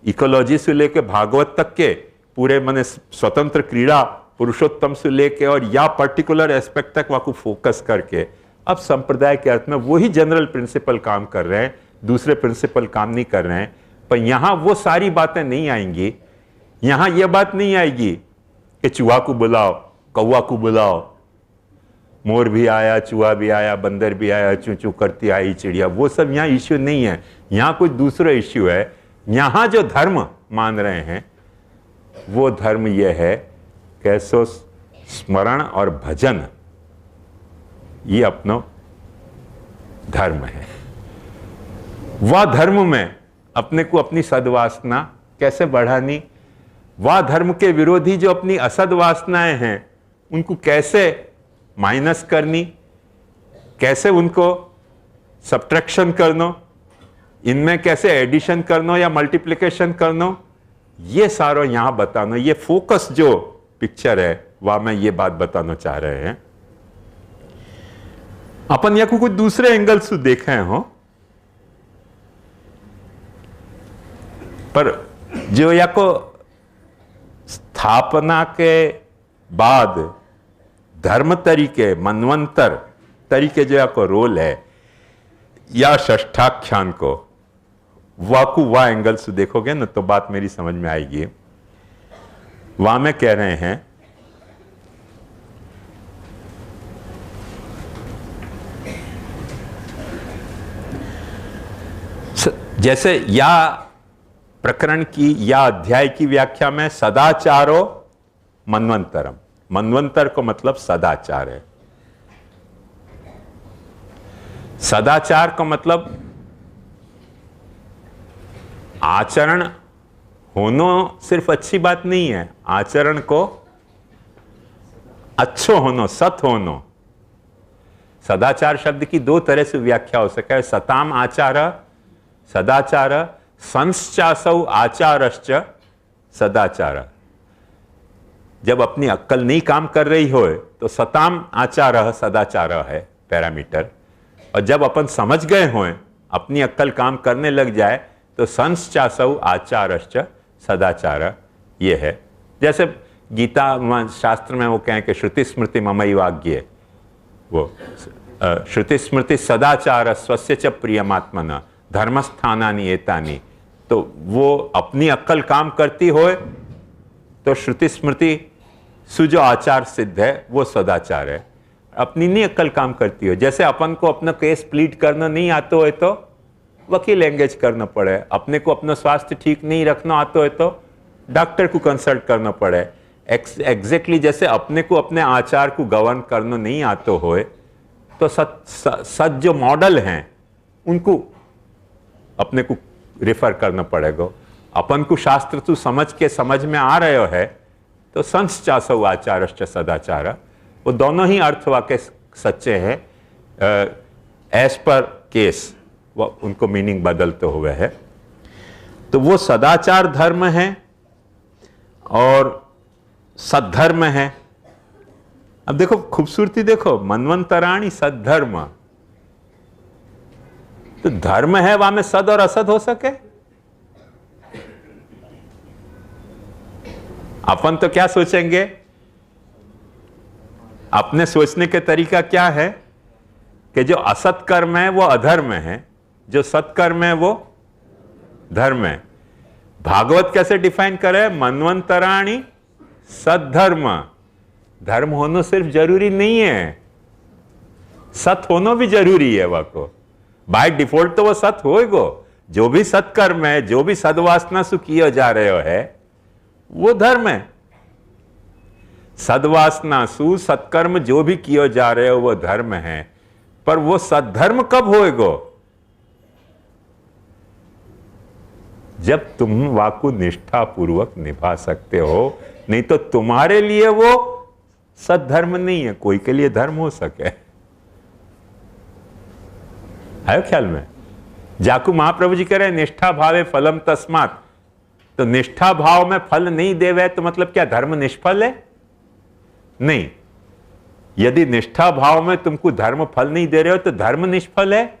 Speaker 1: इकोलॉजी से लेके भागवत तक के पूरे मैंने स्वतंत्र क्रीड़ा पुरुषोत्तम से लेके और या पर्टिकुलर एस्पेक्ट तक वह को फोकस करके अब संप्रदाय के अर्थ में वही जनरल प्रिंसिपल काम कर रहे हैं, दूसरे प्रिंसिपल काम नहीं कर रहे हैं। पर यहां वो सारी बातें नहीं आएंगी। यहां यह बात नहीं आएगी कि चूहा को बुलाओ, कौवा को बुलाओ, मोर भी आया, चूहा भी आया, बंदर भी आया, चू चू करती आई चिड़िया, वो सब यहाँ इश्यू नहीं है। यहाँ कोई दूसरा इश्यू है। यहाँ जो धर्म मान रहे हैं वो धर्म यह है कैसो स्मरण और भजन ये अपनो धर्म है। वह धर्म में अपने को अपनी सद्वासना कैसे बढ़ानी, वह धर्म के विरोधी जो अपनी असद्वासनाएं हैं उनको कैसे माइनस करनी, कैसे उनको सब्ट्रैक्शन करना, इनमें कैसे एडिशन करना या मल्टीप्लिकेशन करना, ये सारा यहां बताना। ये फोकस जो पिक्चर है वह में ये बात बताना चाह रहे हैं। अपन या को कुछ दूसरे एंगल से देखे हो, पर जो या को स्थापना के बाद धर्म तरीके मनवंतर तरीके जो या को रोल है या षष्ठाख्यान को वाह एंगल से देखोगे ना तो बात मेरी समझ में आएगी। वहां में कह रहे हैं जैसे या प्रकरण की या अध्याय की व्याख्या में सदाचारो मनवंतरम, मनवंतर को मतलब सदाचार है। सदाचार का मतलब आचरण होना सिर्फ अच्छी बात नहीं है, आचरण को अच्छो होना, सत होना। सदाचार शब्द की दो तरह से व्याख्या हो सके, सताम आचार सदाचार, संश्चासौ आचारश्च सदाचार। जब अपनी अक्कल नहीं काम कर रही हो तो सताम आचार सदाचार है पैरामीटर, और जब अपन समझ गए हों अपनी अक्कल काम करने लग जाए तो संश्चासौ आचारश्च सदाचार ये है। जैसे गीता शास्त्र में वो कहें कि श्रुति स्मृति ममैवाज्ञे, वो श्रुति स्मृति सदाचार स्वस्य च प्रियमात्मना धर्मस्थानानि एतानि, तो वो अपनी अक्कल काम करती हो तो श्रुति स्मृति सु जो आचार सिद्ध है वो सदाचार है। अपनी नहीं अक्कल काम करती हो, जैसे अपन को अपना केस प्लीड करना नहीं आता हो तो वकील एंगेज करना पड़े, अपने को अपना स्वास्थ्य ठीक नहीं रखना आता हो तो डॉक्टर को कंसल्ट करना पड़े। एग्जैक्टली जैसे अपने को अपने आचार को गवर्न करना नहीं आता हो तो सत जो मॉडल हैं उनको अपने को रेफर करना पड़ेगा। अपन को शास्त्र तो समझ में आ रहे हो है तो संश्चासौ आचारश्च सदाचार, वो दोनों ही अर्थ वाक्य सच्चे हैं। एज पर केस वो उनको मीनिंग बदलते हुए है। तो वो सदाचार धर्म है और सद्धर्म है। अब देखो खूबसूरती देखो, मनवंतराणी सद्धर्म, तो धर्म है वहां में सद और असद हो सके। अपन तो क्या सोचेंगे, अपने सोचने के तरीका क्या है कि जो असत कर्म है वो अधर्म है, जो सत्कर्म है वो धर्म है। भागवत कैसे डिफाइन करे, मनवंतराणी सद्धर्म। धर्म होना सिर्फ जरूरी नहीं है, सत होना भी जरूरी है। वह को बाय डिफॉल्ट तो वो सत होएगो। जो भी सत्कर्म है, जो भी सद्वासना से किया जा रहे हो है वो धर्म है। सद्वासना सु सत्कर्म जो भी किया जा रहे हो वो धर्म है। पर वो सद्धर्म कब होएगो, जब तुम वाकु निष्ठा पूर्वक निभा सकते हो। नहीं तो तुम्हारे लिए वो सद्धर्म नहीं है, कोई के लिए धर्म हो सके। है ख्याल में? जाकू महाप्रभु जी कह रहे निष्ठा भावे फलम तस्मात्, तो निष्ठा भाव में फल नहीं देवे तो मतलब क्या धर्म निष्फल है? नहीं, यदि निष्ठा भाव में तुमको धर्म फल नहीं दे रहे हो तो धर्म निष्फल है।